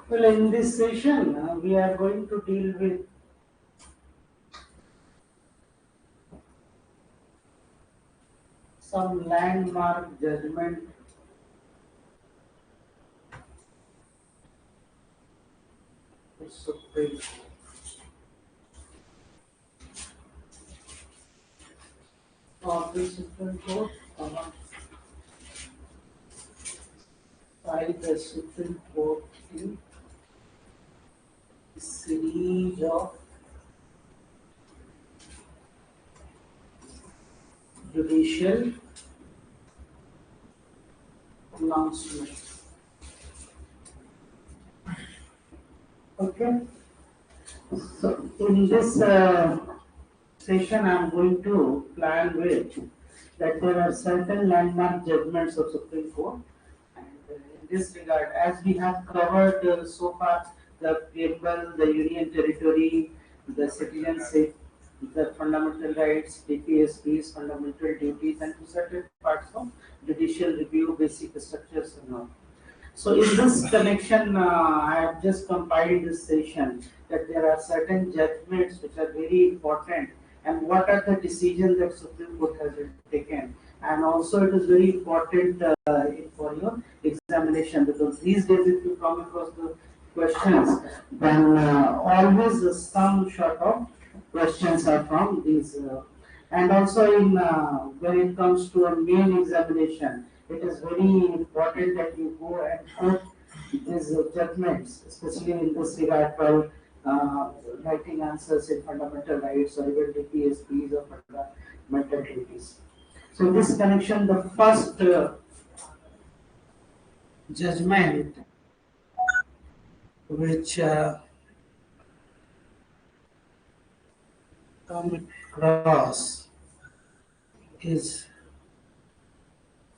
Well, in this session, we are going to deal with some landmark judgment of Supreme Court. Of the Supreme Court, by the Supreme Court in a series of judicial announcements. Okay. So in this session, I am going to plan with that there are certain landmark judgments of Supreme Court, and in this regard, as we have covered so far the preamble, the Union Territory, the citizenship, the fundamental rights, DPSPs, fundamental duties, and to certain parts of judicial review, basic structures, and all. So in this connection, I have just compiled this session that there are certain judgments which are very important, and what are the decisions that Supreme Court has taken, and also it is very important for your examination, because these days if you come across the questions, then always some sort of questions are from these, and also in when it comes to a main examination, it is very important that you go and put these judgments, especially in this regard, while writing answers in fundamental rights or even DPSPs or fundamental duties. So, in this connection, the first judgment which come across is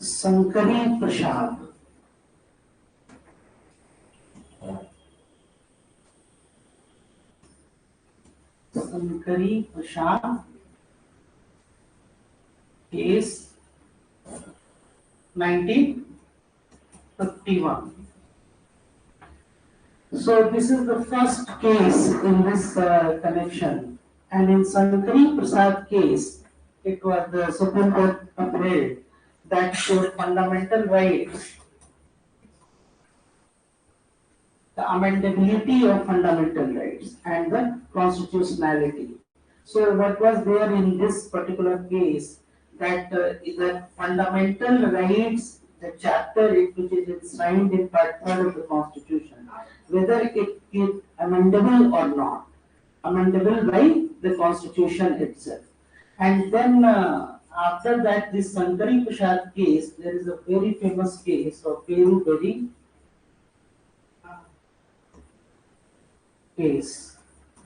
Sankari Prasad. Sankari Prasad case 1951. So this is the first case in this connection, and in Sankari Prasad case, it was the Supreme Court upheld that your fundamental rights, the amendability of fundamental rights and the constitutionality. So what was there in this particular case, that the fundamental rights, the chapter which is enshrined in Part 3 of the Constitution, whether it is amendable or not, amendable by the Constitution itself. And then after that, this Sankari Prasad case, there is a very famous case of Peru Berry case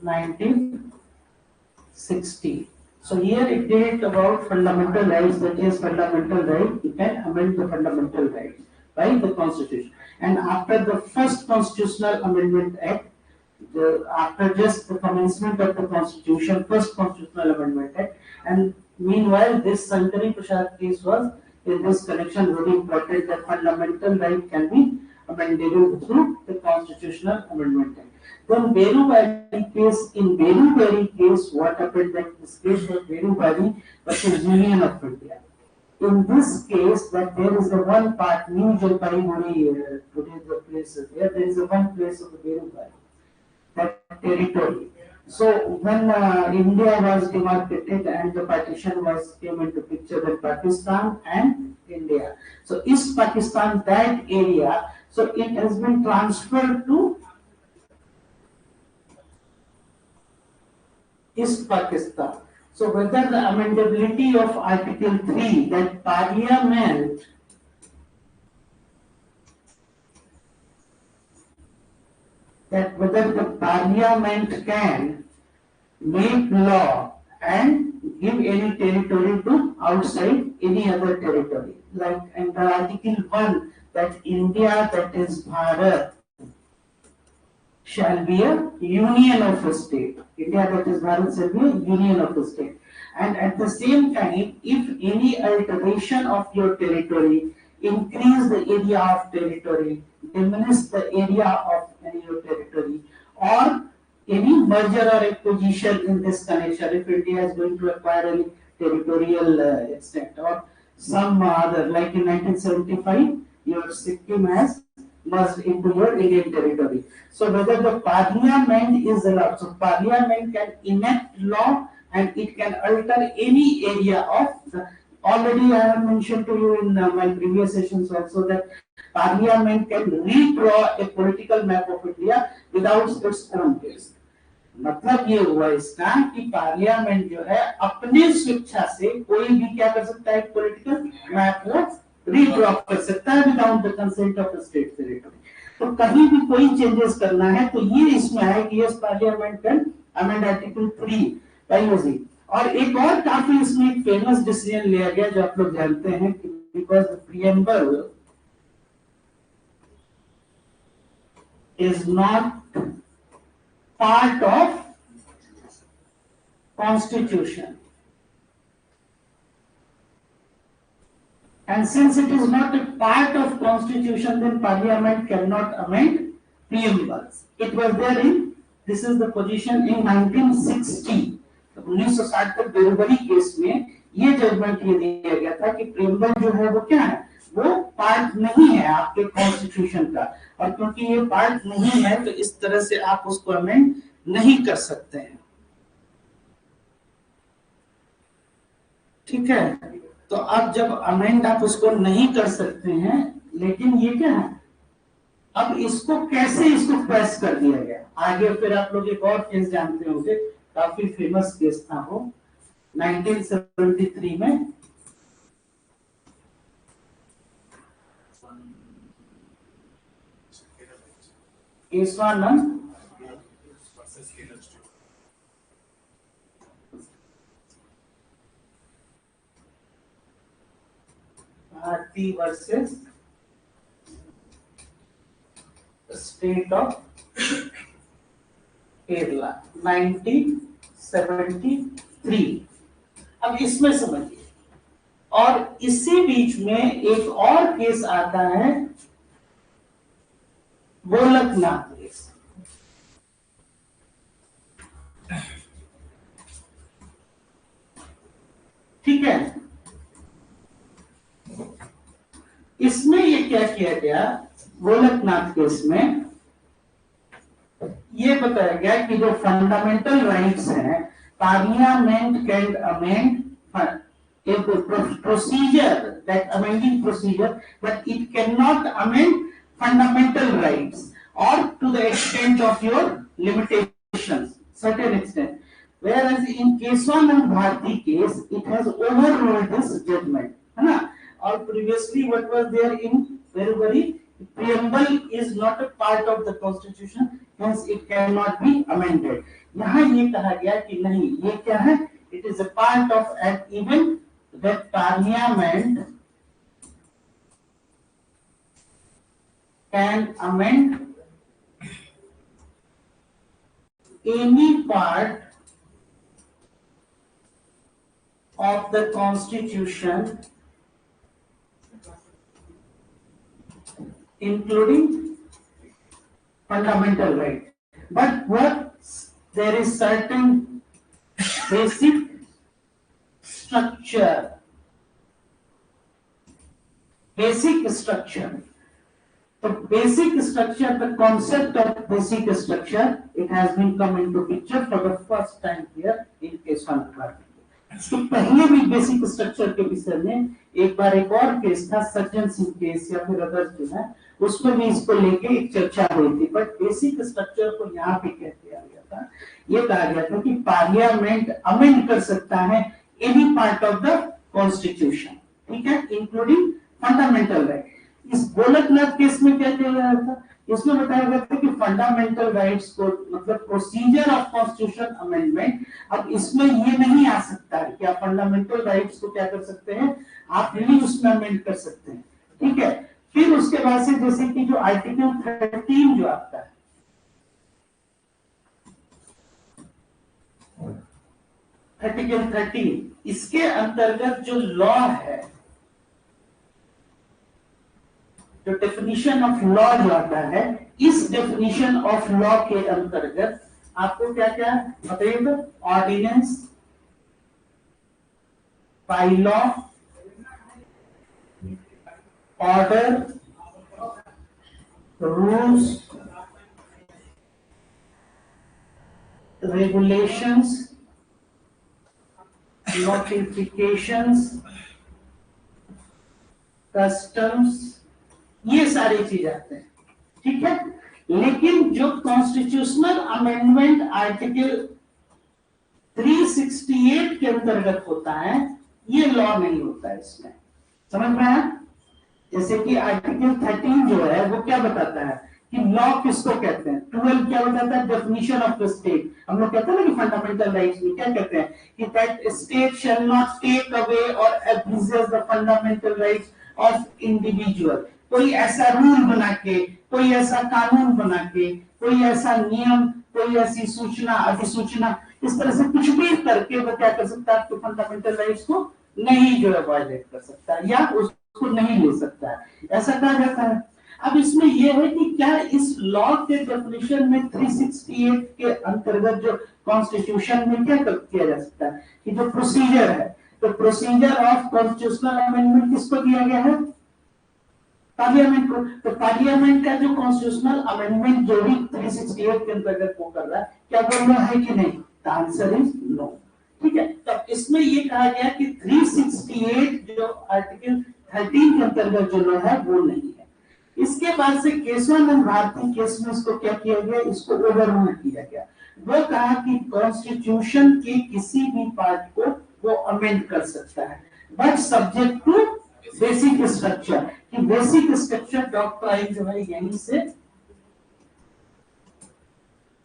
1960. So here it did about fundamental rights, that is fundamental right, you can amend the fundamental rights by the Constitution. And after the first Constitutional Amendment Act, after just the commencement of the Constitution, first Constitutional Amendment Act, and meanwhile this Sankari Prasad case was in this connection very important, that fundamental right can be amendable through the Constitutional Amendment Act. Then Beru Valley case, in Beru Valley case, what happened, that this case was Beru Valley versus Union of India. In this case, that there is a one part, New Jalpaiguri, today the place is there is a one place of the Beru Valley, that territory. So when India was demarcated and the partition was came into picture, then Pakistan and India. So East Pakistan, that area, so it has been transferred to East Pakistan. So whether the amendability of Article 3, that Parliament whether the Parliament can make law and give any territory to outside any other territory. Like in the Article 1, that India, that is Bharat, shall be a union of a state. India, that is Bharat, shall be a union of a state. And at the same time, if any alteration of your territory increase the area of territory, diminish the area of any your territory, or any merger or acquisition in this connection, if India is going to acquire any territorial extent or some other, like in 1975, your Sikkim has merged into your Indian territory. So whether the parliament is allowed, so parliament can enact law and it can alter any area of the, already I have mentioned to you in my previous sessions also that parliament can redraw a political map of India without its own taste. मतलब ये हुआ इसका कि parliament जो है अपने स्वेच्छा से कोई भी क्या कर सकता है, पॉलिटिकल मैप को रीड्रॉ कर सकता है without the consent of the state territory. तो कहीं भी कोई चेंजेस करना है तो ये इसमें है कि yes parliament can amend article 3 by using. और एक और काफी इसमें एक फेमस डिसीजन लिया गया जो आप लोग जानते हैं कि because the preamble is not part of constitution, and since it is not a part of constitution, then parliament cannot amend preambles. It was there in, this is the position in 1960, 1960 तक बेरुबरी case में ये judgement ये दिया गया था कि preamble जो है वो क्या है, वो पार्ट नहीं है आपके कॉन्स्टिट्यूशन का, और क्योंकि ये पार्ट नहीं है तो इस तरह से आप उसको अमेंड नहीं कर सकते हैं। ठीक है, तो अब जब अमेंड आप उसको नहीं कर सकते हैं, लेकिन ये क्या है, अब इसको कैसे इसको प्रेस कर दिया गया आगे। फिर आप लोग एक और केस जानते होंगे, काफी फेमस केस था वो 1973 में, Kesavananda Bharati versus state of Kerala 1973। अब इसमें समझिए, और इसी बीच में एक और केस आता है गोलकनाथ केस। ठीक है, इसमें ये क्या किया गया, गोलकनाथ केस में ये बताया गया कि जो फंडामेंटल राइट्स हैं, parliament can amend procedure, that amending procedure, but it cannot amend fundamental rights or to the extent of your limitations, certain extent. Whereas in Keswanand Bharti case, it has overruled this judgment, है ना? Or previously what was there in Berubari, preamble is not a part of the constitution, hence it cannot be amended. यहाँ ये कहा गया कि नहीं, ये क्या है, it is a part of an event that parliament can amend any part of the constitution including fundamental right, but what there is certain basic structure, the basic structure, the concept of basic structure, it has been come into picture for the first time here in Keswanand Bharti। तो पहले भी basic structure के विषय में एक बार एक और case था, सज्जन सिंह केस या फिर अदर्स जो है, उसमें भी इसको लेके एक चर्चा हुई थी, बट बेसिक स्ट्रक्चर को यहाँ पे कह दिया गया था, ये कहा गया था कि पार्लियामेंट अमेंड कर सकता है any part of the constitution, ठीक है, इंक्लूडिंग फंडामेंटल राइट। इस गोलकनाथ केस में क्या किया गया था, इसमें बताया गया था कि फंडामेंटल राइट्स को मतलब प्रोसीजर ऑफ कॉन्स्टिट्यूशन अमेंडमेंट, अब इसमें ये नहीं आ सकता है कि आप फंडामेंटल राइट्स को क्या कर सकते हैं, आप रिली उसमें अमेंड कर सकते हैं। ठीक है, फिर उसके बाद से जैसे कि जो आर्टिकल 13 जो आता है, आर्टिकल 13, इसके अंतर्गत जो लॉ है, जो डेफिनेशन ऑफ लॉ जो आता है, इस डेफिनेशन ऑफ लॉ के अंतर्गत आपको क्या क्या बताइए तो, ordinance, bylaw, order, rules, regulations, notifications, customs, ये सारी चीज आते हैं, ठीक है। लेकिन जो कॉन्स्टिट्यूशनल अमेंडमेंट आर्टिकल 368 के अंतर्गत होता है, ये लॉ नहीं होता है इसमें, समझ में आया। जैसे कि आर्टिकल 13 जो है वो क्या बताता है कि लॉ किसको कहते हैं। 12 क्या बताता है, डेफिनेशन ऑफ द स्टेट। हम लोग कहते हैं ना कि फंडामेंटल राइट्स में क्या कहते हैं कि that state shall not take away or abuse the fundamental rights of individual. कोई ऐसा रूल बना के, कोई ऐसा कानून बना के, कोई ऐसा नियम, कोई ऐसी सूचना, अधिसूचना, इस तरह से कुछ भी करके वो क्या कर सकता है, आपके फंडामेंटल राइट्स को नहीं जो है वायलेट कर सकता है या उसको नहीं ले सकता है, ऐसा कहा जाता है। अब इसमें यह है कि क्या इस लॉ के डेफिनेशन में 368 के अंतर्गत जो कॉन्स्टिट्यूशन में क्या किया जा सकता है कि जो प्रोसीजर है, तो प्रोसीजर ऑफ कॉन्स्टिट्यूशनल अमेंडमेंट किसको दिया गया है, पार्लियामेंट को। तो पार्लियामेंट का जो कॉन्स्टिट्यूशनल अमेंडमेंट जो भी 368 के अंतर्गत वो कर रहा है, क्या वो लॉ है कि नहीं, द आंसर इज नो, ठीक है। तो इसमें ये कहा गया कि 368 जो आर्टिकल 13 के अंतर्गत जो लॉ है वो नहीं है। इसके बाद से केशवानंद भारती केस में इसको क्या किया गया, इसको ओवररूल किया गया। वो कहा कि कॉन्स्टिट्यूशन के किसी भी पार्ट को वो अमेंड कर सकता है, but subject to basic structure, कि बेसिक स्ट्रक्चर डॉक्ट्राइन जो है यहीं से।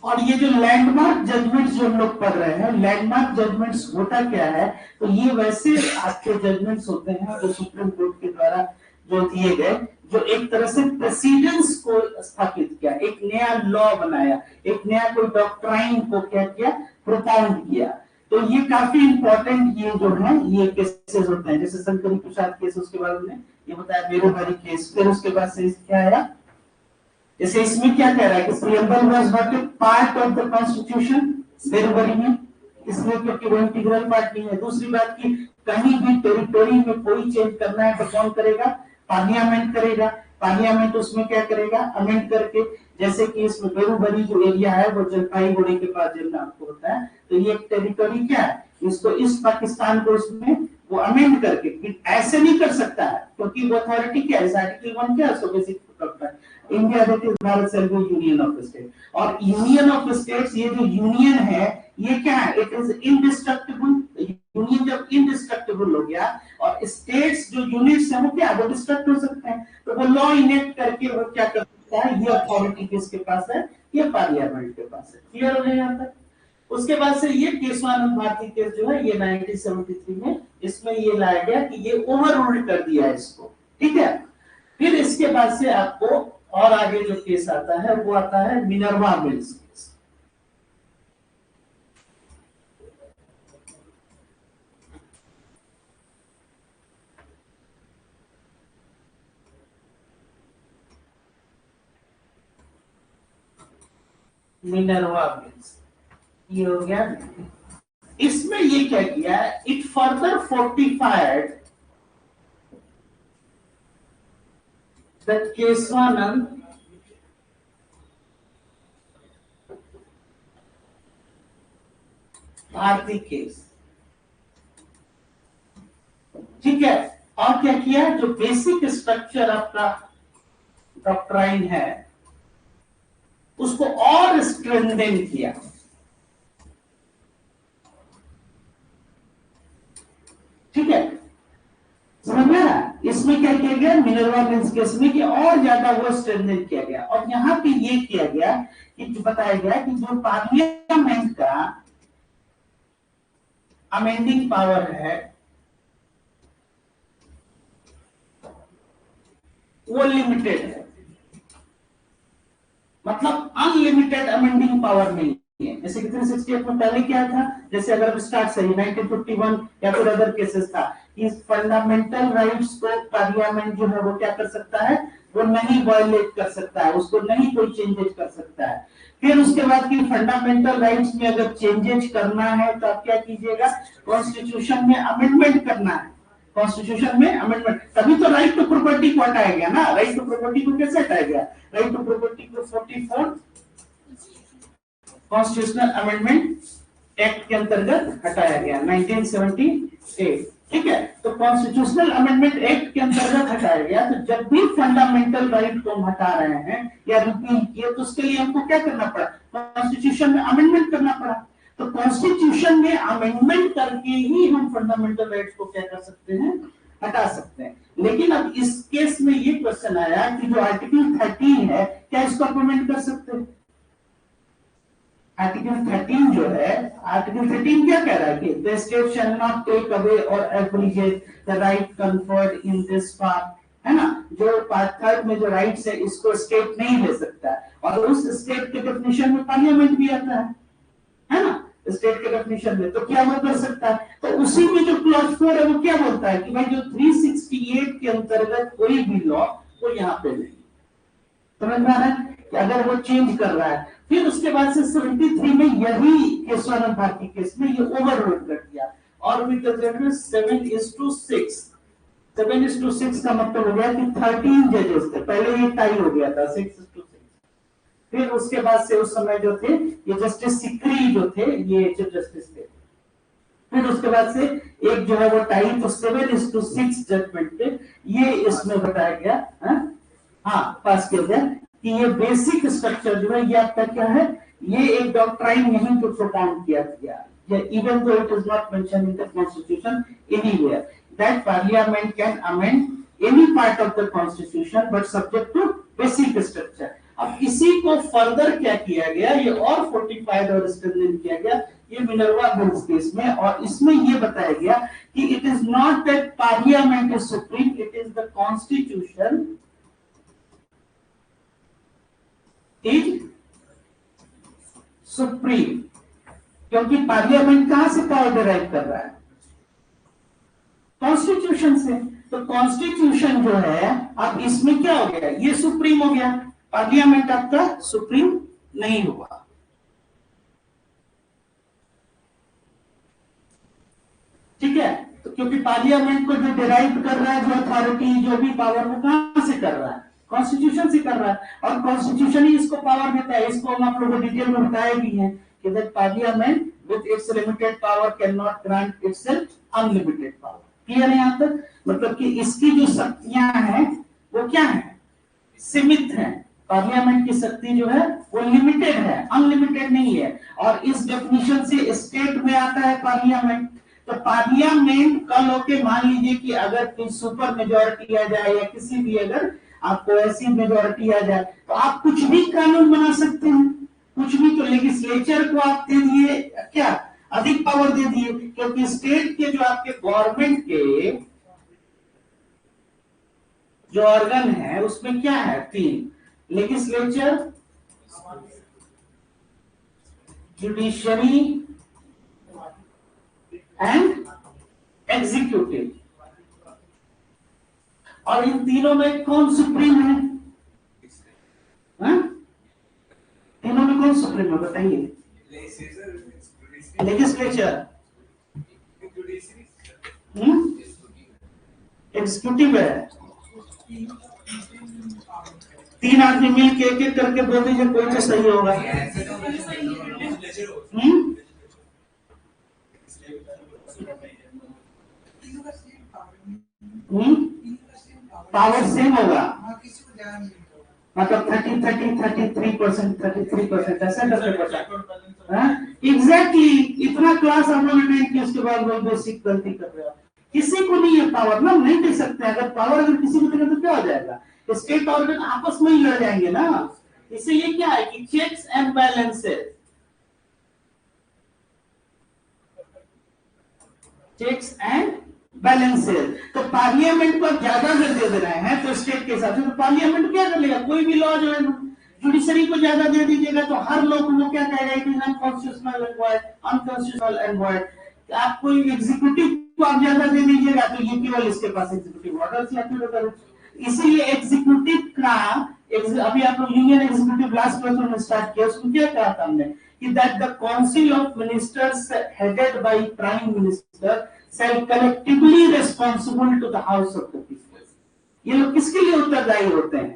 और ये जो लैंडमार्क जजमेंट्स जो हम लोग पढ़ रहे हैं, लैंडमार्क जजमेंट्स होता क्या है, तो ये वैसे आपके जजमेंट्स होते हैं जो सुप्रीम कोर्ट के द्वारा जो दिए गए, जो एक तरह से प्रेसिडेंस को स्थापित किया, एक नया लॉ बनाया, एक नया कोई डॉक्ट्राइन को क्या किया, प्रोपाउंड किया। तो ये काफी इंपॉर्टेंट ये जो है ये केसेस होते हैं, जैसे शंकरी प्रसाद केस, उसके बाद में ये बताया बेरोबारी केस, फिर उसके बाद से क्या आया, जैसे इसमें क्या कह रहा है कि preamble was not a part of the constitution, Berubari में, इसलिए क्योंकि वो इंटीग्रल पार्ट नहीं है। दूसरी बात की कहीं भी टेरिटोरी में कोई चेंज करना है तो कौन करेगा, पार्लियामेंट करेगा। पार्लियामेंट उसमें क्या करेगा, अमेंड करके, जैसे कि इसमें बेरोबारी जो एरिया है वो जलपाईगुड़ी के पास जितना आपको होता है, तो ये एक टेरिटोरी क्या है, इसको इस पाकिस्तान को इसमें वो अमेंड करके, ऐसे नहीं कर सकता है क्योंकि वो अथॉरिटी क्या है, आर्टिकल 1 क्या है, so basic India that is Bharat self union of state. और यूनियन ऑफ स्टेट्स, ये जो यूनियन है ये क्या है, इट इज इंडिस्ट्रक्टिबल। यूनियन जब इंडिस्ट्रक्टिबल हो गया और स्टेट्स जो यूनिट्स हैं वो क्या, वो डिस्ट्रक्ट हो सकते हैं, तो वो लॉ इनेक्ट करके वो क्या कर सकता है, ये अथॉरिटी किसके पास है, ये पार्लियामेंट के पास है। क्लियर हो गया यहाँ तक। उसके बाद से ये केशवानंद भारती केस जो है ये 1973 में इसमें ये लाया गया कि ये ओवर रूल्ड कर दिया इसको, ठीक है। फिर इसके बाद से आपको और आगे जो केस आता है वो आता है Minerva Mills case. Minerva Mills ये हो गया। इसमें ये क्या किया, it further fortified the Kesavananda Bharati case, ठीक है। और क्या किया, जो बेसिक स्ट्रक्चर आपका डॉक्ट्राइन है उसको और स्ट्रेंथन किया, ठीक है, समझ में आया। इसमें क्या किया गया, मिनर्वा मिल्स केस में कि और ज्यादा वो स्ट्रेंथन किया गया। और यहाँ पे ये किया गया कि बताया गया कि जो पार्लियामेंट का अमेंडिंग पावर है वो लिमिटेड है, मतलब अनलिमिटेड अमेंडिंग पावर नहीं है। जैसे कि 368 में पहले क्या था, जैसे अगर अब स्टार्ट सही 1951 या फिर अदर केसेस था, इस फंडामेंटल राइट्स को पार्लियामेंट जो है वो क्या कर सकता है, वो नहीं वायलेट कर सकता है, उसको नहीं कोई चेंजेस कर सकता है। फिर उसके बाद की फंडामेंटल राइट्स में अगर चेंजेस करना है तो आप क्या कीजिएगा, कॉन्स्टिट्यूशन में अमेंडमेंट करना है, कॉन्स्टिट्यूशन में अमेंडमेंट, तभी तो राइट टू प्रॉपर्टी को हटाया गया ना। राइट टू प्रॉपर्टी को कैसे हटाया गया, राइट टू प्रॉपर्टी को 44 कॉन्स्टिट्यूशनल अमेंडमेंट एक्ट के अंतर्गत हटाया गया 1978। ठीक है, तो कॉन्स्टिट्यूशनल अमेंडमेंट एक्ट के अंतर्गत हटाया गया। तो जब भी फंडामेंटल राइट को हम हटा रहे हैं या रिपील किए तो उसके लिए हमको क्या करना पड़ा, कॉन्स्टिट्यूशन में अमेंडमेंट करना पड़ा। तो कॉन्स्टिट्यूशन में अमेंडमेंट करके ही हम फंडामेंटल राइट्स को क्या कर सकते हैं, हटा सकते हैं। लेकिन अब इस केस में ये क्वेश्चन आया कि जो आर्टिकल 13 है क्या इसको अमेंड कर सकते हैं। आर्टिकल 13 जो है, आर्टिकल 13 क्या कह रहा है कि the state shall not take away or abrogate the right conferred in this part, है ना। जो पार्ट थर्ड में जो राइट्स है इसको स्टेट नहीं ले सकता है, और उस स्टेट के डेफिनेशन में पार्लियामेंट भी आता है ना, स्टेट के डेफिनेशन में। तो क्या वो कर सकता है, तो उसी में जो क्लॉज 4 है वो क्या बोलता है कि भाई जो 368 के अंतर्गत कोई भी लॉ वो यहाँ पे नहीं, समझ में आ रहा है कि अगर वो चेंज कर रहा है। फिर उसके बाद से 73 में यही केशवानंद भारती केस में ये ओवररूल कर दिया, और विद द जजमेंट 7:6, 7:6 का मतलब हो गया कि 13 जजेस थे, पहले ये टाई हो गया था 6:6। फिर उसके बाद से उस समय जो थे ये जस्टिस सिकरी जो थे ये चीफ जस्टिस थे। फिर उसके बाद से एक जो है वो टाई, तो 7:6 जजमेंट पे ये इसमें बताया गया, हाँ पास किया गया कि ये बेसिक स्ट्रक्चर जो है ये आपका क्या है, ये एक डॉक्ट्राइन यहीं पे प्रोपाउंड किया गया, even though it is not mention in the constitution anywhere, that parliament can amend any part of the constitution but subject to basic structure. अब इसी को फर्दर क्या किया गया, ये और 45 और स्ट्रेंथन किया गया ये मिनर्वा बिल्स केस में, और इसमें ये बताया गया कि it is not that parliament is supreme, it is the constitution is supreme. क्योंकि पार्लियामेंट कहां से पावर डिराइव कर रहा है, कॉन्स्टिट्यूशन से। तो कॉन्स्टिट्यूशन जो है अब इसमें क्या हो गया, ये सुप्रीम हो गया, पार्लियामेंट आपका सुप्रीम नहीं हुआ। ठीक है, तो क्योंकि पार्लियामेंट को जो डिराइव कर रहा है, जो अथॉरिटी जो भी पावर वो कहां से कर रहा है, कॉन्स्टिट्यूशन से कर रहा है, और कॉन्स्टिट्यूशन ही इसको पावर देता है। इसको हम आप लोगों को डिटेल में बताया भी है कि that parliament with its limited power can not grant itself unlimited power. Clear है यहां तक, मतलब कि इसकी जो शक्तियां हैं वो क्या है, सीमित है। पार्लियामेंट की शक्ति जो है वो लिमिटेड है, अनलिमिटेड नहीं है। और इस डेफिनेशन से स्टेट में आता है पार्लियामेंट। तो पार्लियामेंट कल होके मान लीजिए कि अगर सुपर मेजोरिटी आ जाए या किसी भी अगर आपको ऐसी मेजोरिटी आ जाए तो आप कुछ भी कानून बना सकते हैं, कुछ भी। तो लेजिस्लेचर को आप दे दिए क्या, अधिक पावर दे दिए, क्योंकि स्टेट के जो आपके गवर्नमेंट के जो ऑर्गन है उसमें क्या है, 3, लेजिस्लेचर, जुडिशरी एंड एग्जीक्यूटिव। और इन तीनों में कौन सुप्रीम है, तीनों में कौन सुप्रीम है बताइए, लेजिस्लेचर, एग्जीक्यूटिव है। 3 आदमी मिल के एक एक करके बोल दीजिए, कोई तो सही होगा। पावर सेम होगा, मतलब 33% ऐसा करके बचा। एग्जैक्टली इतना क्लास हम लोग अटेंड किया, उसके बाद वो बेसिक गलती कर रहे हो। किसी को नहीं है पावर ना, नहीं दे सकते। अगर पावर अगर किसी को देगा तो क्या हो जाएगा, स्टेट ऑर्गन आपस में ही लड़ जाएंगे ना। इससे ये क्या है कि checks and balances, checks and balances. तो पार्लियामेंट को ज्यादा अगर दे रहे हैं तो स्टेट के हिसाब से, तो पार्लियामेंट क्या कर लेगा, कोई भी लॉ जो है जुडिशरी को ज्यादा दे दीजिएगा तो हर लोग वो क्या कहेगा, it is unconstitutional and void, unconstitutional and void. आप कोई एग्जीक्यूटिव को आप ज्यादा दे दीजिएगा तो ये केवल इसके पास एग्जीक्यूटिव ऑर्डर या फिर इसीलिए एग्जीक्यूटिव का अभी आप लोग यूनियन एग्जीक्यूटिव लास्ट क्लास में स्टार्ट किया, उसमें क्या कहा था हमने कि that the council of ministers headed by prime minister shall collectively responsible to the house of the people. ये लोग किसके लिए उत्तरदायी होते हैं?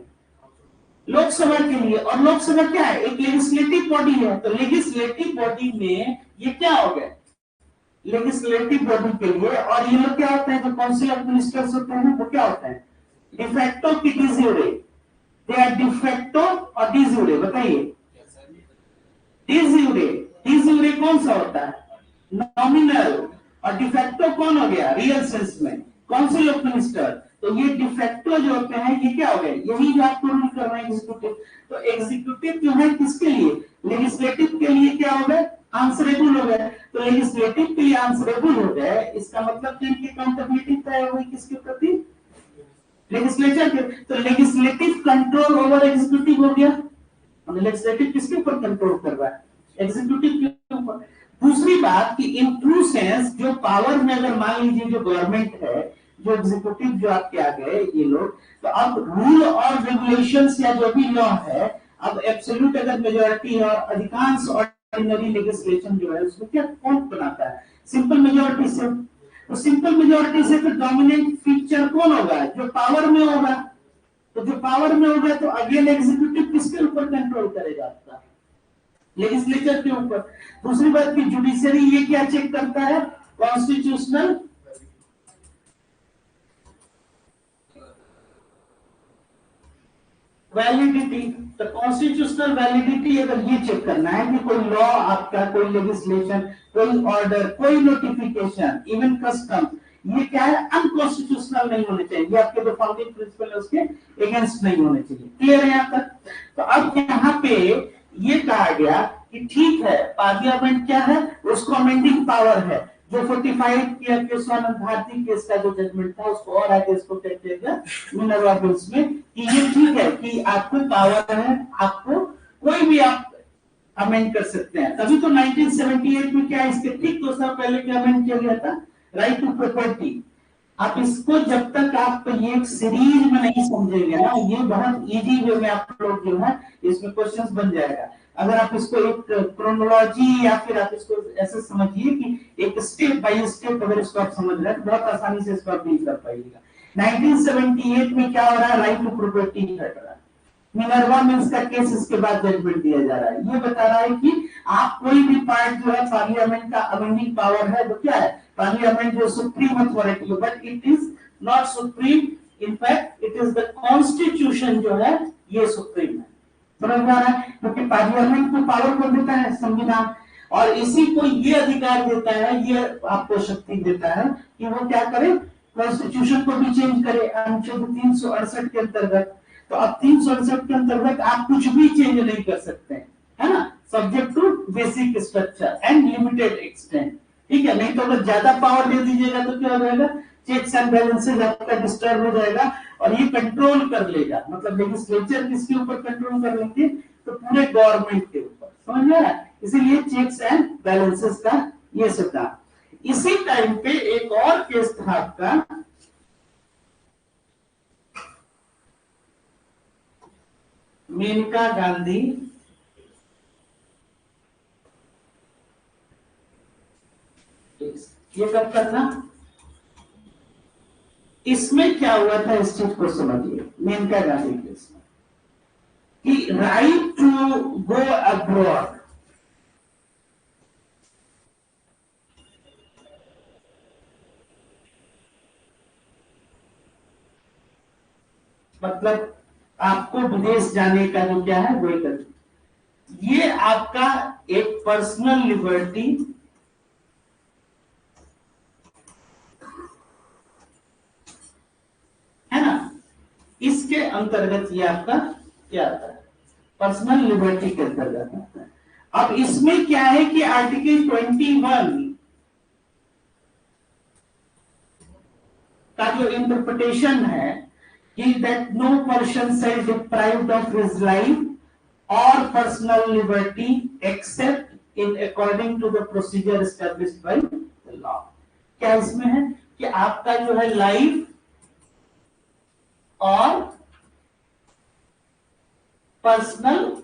लोकसभा के लिए। और लोकसभा क्या है? एक लेजिस्लेटिव बॉडी है। तो लेजिस्लेटिव बॉडी में ये क्या हो गया? लेजिस्लेटिव बॉडी के लिए। और ये लोग क्या होते हैं? जो काउंसिल ऑफ मिनिस्टर्स होते हैं वो क्या होते हैं? डिफेक्टो की डिज्यूरे। दे आर डिफेक्टो और डिज्यूरे। बताइए डिज्यूरे। डिज्यूरे कौन सा होता है? नॉमिनल। और डिफेक्टो कौन हो गया रियल सेंस में? Council of minister. तो ये डिफेक्टो जो होते हैं ये क्या हो गए? यही जो आपको रूल कर रहे हैं एग्जीक्यूटिव। तो एग्जीक्यूटिव जो है किसके लिए? लेजिस्लेटिव के लिए क्या हो गए? आंसरेबल हो गए। तो लेजिस्लेटिव के लिए आंसरेबल हो गए, इसका मतलब कि इनकी अकाउंटेबिलिटी तय हुई किसके प्रति? लेजिस्लेचर के। तो लेजिस्लेटिव कंट्रोल ओवर एग्जीक्यूटिव हो गया। लेजिस्लेटिव किसके ऊपर कंट्रोल कर रहा है? एग्जीक्यूटिव के ऊपर। दूसरी बात कि इन ट्रू सेंस जो पावर में अगर मान लीजिए जो गवर्नमेंट है, जो एग्जीक्यूटिव जो आपके आ गए ये लोग, तो अब रूल और रेगुलेशंस या जो भी लॉ है, अब एब्सोल्यूट अगर मेजोरिटी है और अधिकांश ऑर्डिनरी लेजिस्लेशन जो है उसको क्या कौन बनाता है? सिंपल मेजोरिटी से। तो सिंपल मेजोरिटी से तो डोमिनेंट फीचर कौन होगा? जो पावर में होगा। तो जो पावर में होगा तो अगेन एग्जीक्यूटिव किसके ऊपर कंट्रोल करेगा? आपका लेजिस्लेचर के ऊपर। दूसरी बात की जुडिशरी ये क्या चेक करता है? Constitutional validity. तो कॉन्स्टिट्यूशनल वैलिडिटी अगर ये चेक करना है कि कोई लॉ आपका, कोई लेजिस्लेशन, कोई ऑर्डर, कोई नोटिफिकेशन, इवन कस्टम, ये क्या है? अनकॉन्स्टिट्यूशनल नहीं होने चाहिए। ये आपके जो फाउंडिंग प्रिंसिपल है उसके अगेंस्ट नहीं होने चाहिए। क्लियर है यहाँ तक? तो अब यहाँ पे ये कहा गया कि ठीक है पार्लियामेंट क्या है? उसको अमेंडिंग पावर है। जो 45 के स्वानंद भारती केस का जो जजमेंट था उसको और आगे इसको क्या किया गया मिनरवा बिल्स में कि ये ठीक है कि आपको पावर है, आपको कोई भी आप अमेंड कर सकते हैं। तभी तो 1978 में क्या इसके ठीक 2 साल पहले क्या अमेंड किया गया था? Right to property. आप इसको जब तक आप ये एक सीरीज में नहीं समझेंगे ना, ये बहुत इजी वे में आप लोग जो है इसमें क्वेश्चंस बन जाएगा। अगर आप इसको एक क्रोनोलॉजी या फिर आप इसको ऐसे समझिए कि एक स्टेप बाय स्टेप अगर इसको आप समझ रहे हैं तो बहुत आसानी से इसको आप डील कर पाइएगा। 1978 में क्या हो रहा है? राइट टू प्रॉपर्टी हट रहा है। मिनरवा मिल्स का केस इसके बाद जजमेंट दिया जा रहा है। ये बता रहा है कि आप कोई भी पार्ट जो है पार्लियामेंट का अमेंडिंग पावर है वो क्या है? पार्लियामेंट जो सुप्रीम अथॉरिटी है, but it is not supreme. In fact it is the constitution जो है ये सुप्रीम है। समझ में आ रहा है? क्योंकि पार्लियामेंट को पावर कौन देता है? संविधान। और इसी को ये अधिकार देता है, ये आपको शक्ति देता है कि वो क्या करे? कॉन्स्टिट्यूशन को भी चेंज करे अनुच्छेद 368 के अंतर्गत। तो अब 368 के अंतर्गत आप कुछ भी चेंज नहीं कर सकते हैं, है ना? Subject to basic structure and limited extent. ठीक है? नहीं तो अगर ज्यादा पावर दे दीजिएगा तो क्या हो जाएगा? चेक्स एंड बैलेंसेस आपका डिस्टर्ब हो जाएगा और ये कंट्रोल कर लेगा। मतलब लेजिस्लेचर किसके ऊपर कंट्रोल कर लेंगे? तो पूरे गवर्नमेंट के ऊपर। समझ में आया? इसीलिए चेक्स एंड बैलेंसेस का ये सिद्धांत। इसी टाइम पे एक और केस था आपका मेनका गांधी ये कब करना? इसमें क्या हुआ था इस चीज को समझिए। मेनका गांधी केस में कि राइट टू गो अब्रॉड, मतलब आपको विदेश जाने का जो क्या है वही कर, ये आपका एक पर्सनल लिबर्टी है ना, इसके अंतर्गत ये आपका क्या आता है? पर्सनल लिबर्टी के अंतर्गत आता है। अब इसमें क्या है कि आर्टिकल 21 का जो इंटरप्रिटेशन है कि that no person shall deprived of his life or personal liberty except in according to the procedure established by the law. क्या इसमें है कि आपका जो है लाइफ और पर्सनल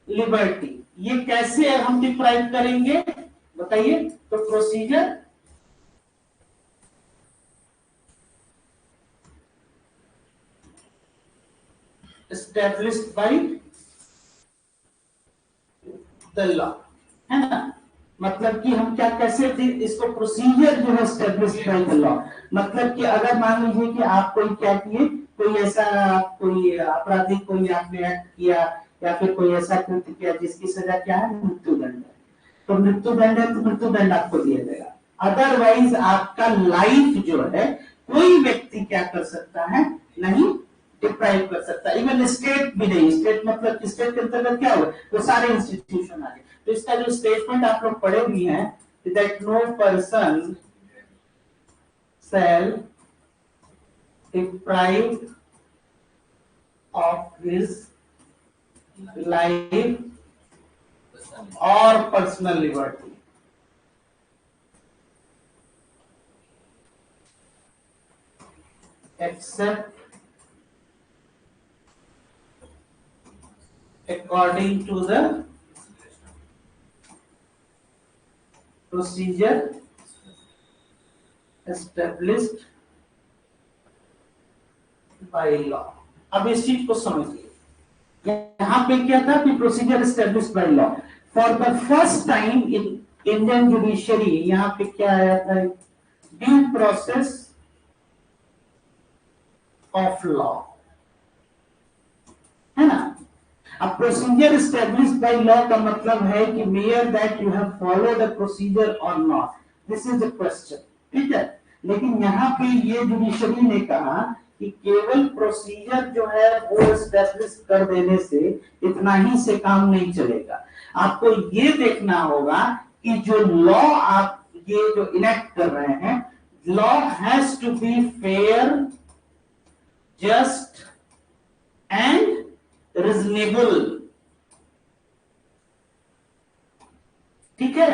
लिबर्टी। ये कैसे हम डिप्राइव करेंगे बताइए? तो procedure established by the law, है ना। मतलब कि हम क्या कैसे इसको प्रोसीजर जो है एस्टेब्लिश्ड बाय द लॉ, मतलब कि अगर मान लीजिए कि आप कोई क्या किए, कोई ऐसा कोई आपराधिक कोई आपने एक्ट किया या फिर कोई ऐसा कृत्य किया जिसकी सजा क्या है, मृत्युदंड है, तो मृत्युदंड है तो मृत्युदंड आपको दिया जाएगा। अदरवाइज आपका लाइफ जो है कोई व्यक्ति क्या कर सकता है, नहीं डिप्राइव कर सकता। इवन स्टेट भी नहीं, स्टेट मतलब स्टेट के अंतर्गत क्या हुआ, वो सारे इंस्टीट्यूशन आ गए। तो इसका जो स्टेटमेंट आप लोग पढ़े भी हैं, that no person shall deprive of his life or personal liberty except according to the procedure established by law। अब इस चीज को समझिए, यहाँ पे क्या था कि procedure established by law. For the first time in Indian judiciary यहाँ पे क्या आया था, ड्यू प्रोसेस ऑफ लॉ, है ना। अब प्रोसीजर एस्टेब्लिश्ड बाय लॉ का मतलब है कि mere that you have followed a procedure or not, this is the question, ठीक है। लेकिन यहाँ पे ये जुडिशरी ने कहा कि केवल प्रोसीजर जो है वो एस्टेब्लिश कर देने से इतना ही से काम नहीं चलेगा। आपको ये देखना होगा कि जो लॉ आप ये जो इनेक्ट कर रहे हैं, law has to be fair, just and reasonable, ठीक है।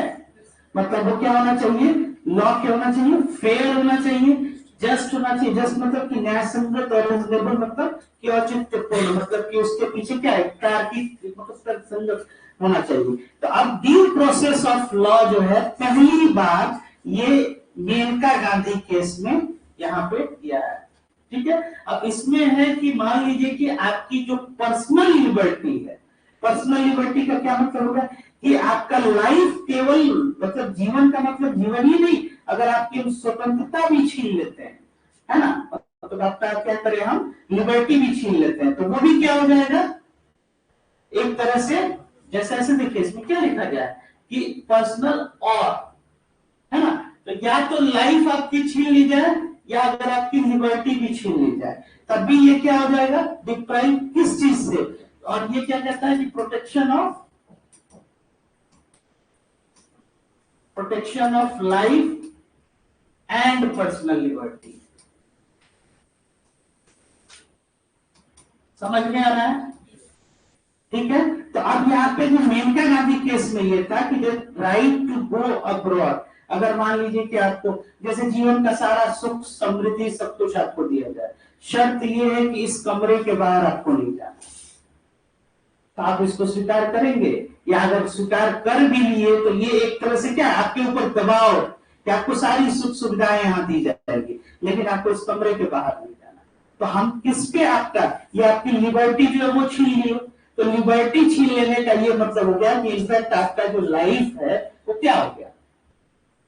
मतलब वो क्या होना चाहिए, लॉ क्या होना चाहिए, फेयर होना चाहिए, जस्ट होना चाहिए। जस्ट मतलब कि न्याय संगत, और रीजनेबल मतलब कि औचित्यपूर्ण, मतलब कि उसके पीछे क्या है, तार्किक मतलब संगत होना चाहिए। तो अब ड्यू प्रोसेस ऑफ लॉ जो है पहली बार ये मेनका गांधी केस में यहाँ पे दिया है, ठीक है। अब इसमें है कि मान लीजिए कि आपकी जो पर्सनल लिबर्टी है, पर्सनल लिबर्टी का क्या मतलब होगा कि आपका लाइफ केवल मतलब जीवन का मतलब जीवन ही नहीं, अगर आपकी स्वतंत्रता भी छीन लेते हैं, है ना, तो आपका क्या करें हम, लिबर्टी भी छीन लेते हैं, तो वो भी क्या हो जाएगा एक तरह से। जैसे ऐसे देखिए इसमें क्या लिखा गया है कि पर्सनल और, है ना, तो या तो लाइफ आपकी छीन ली जाए या अगर आपकी लिबर्टी भी छीन ली जाए, तब भी ये क्या हो जाएगा, डिप्राइव किस चीज से। और ये क्या कहता है कि protection of life and personal liberty. समझ में आ रहा है, ठीक है। तो अब यहाँ पे जो मेनका गांधी केस में ये था कि राइट टू गो अब्रॉड, अगर मान लीजिए कि आपको जैसे जीवन का सारा सुख समृद्धि सब कुछ आपको दिया जाए, शर्त ये है कि इस कमरे के बाहर आपको नहीं जाना, तो आप इसको स्वीकार करेंगे? या अगर स्वीकार कर भी लिए तो ये एक तरह से क्या आपके ऊपर दबाव कि आपको सारी सुख सुविधाएं यहाँ दी जाएगी, लेकिन आपको इस कमरे के बाहर नहीं जाना। तो हम किस पे आपका, ये आपकी लिबर्टी जो है वो छीन ली, तो लिबर्टी छीन लेने का ये मतलब हो गया कि इनफैक्ट आपका जो लाइफ है वो क्या हो गया,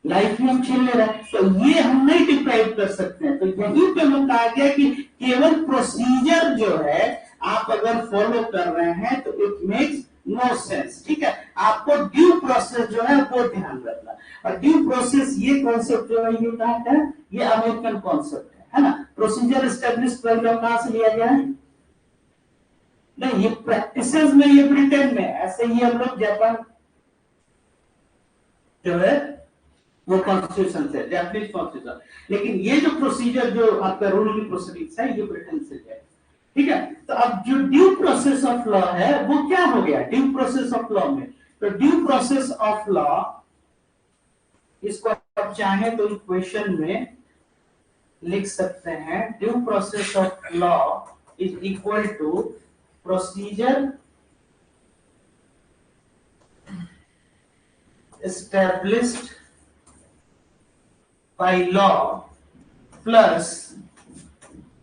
लाइफ में हम छीन ले रहे हैं, तो ये हम नहीं डिप्राइव कर सकते हैं। तो यही पे हम कहा गया कि केवल प्रोसीजर जो है आप अगर फॉलो कर रहे हैं तो इट मेक्स नो सेंस, ठीक है। आपको ड्यू प्रोसेस जो है वो ध्यान रखना, और ड्यू प्रोसेस ये कॉन्सेप्ट जो है ये कहा है, ये अमेरिकन कॉन्सेप्ट है ना। प्रोसीजर एस्टेब्लिश कहां से लिया गया है, नहीं ये प्रैक्टिसेस में ये ब्रिटेन में, ऐसे ही हम लोग जापान जो है वो कॉन्स्टिट्यूशन से, जापानीज कॉन्स्टिट्यूशन, लेकिन ये जो प्रोसीजर जो आपका रूल की प्रोसीडिंग्स है ये ब्रिटेन से है, ठीक है। तो अब जो ड्यू प्रोसेस ऑफ लॉ है वो क्या हो गया ड्यू प्रोसेस ऑफ लॉ में, तो ड्यू प्रोसेस ऑफ लॉ इसको आप चाहें तो इक्वेशन में लिख सकते हैं due process of law is equal to procedure established by law plus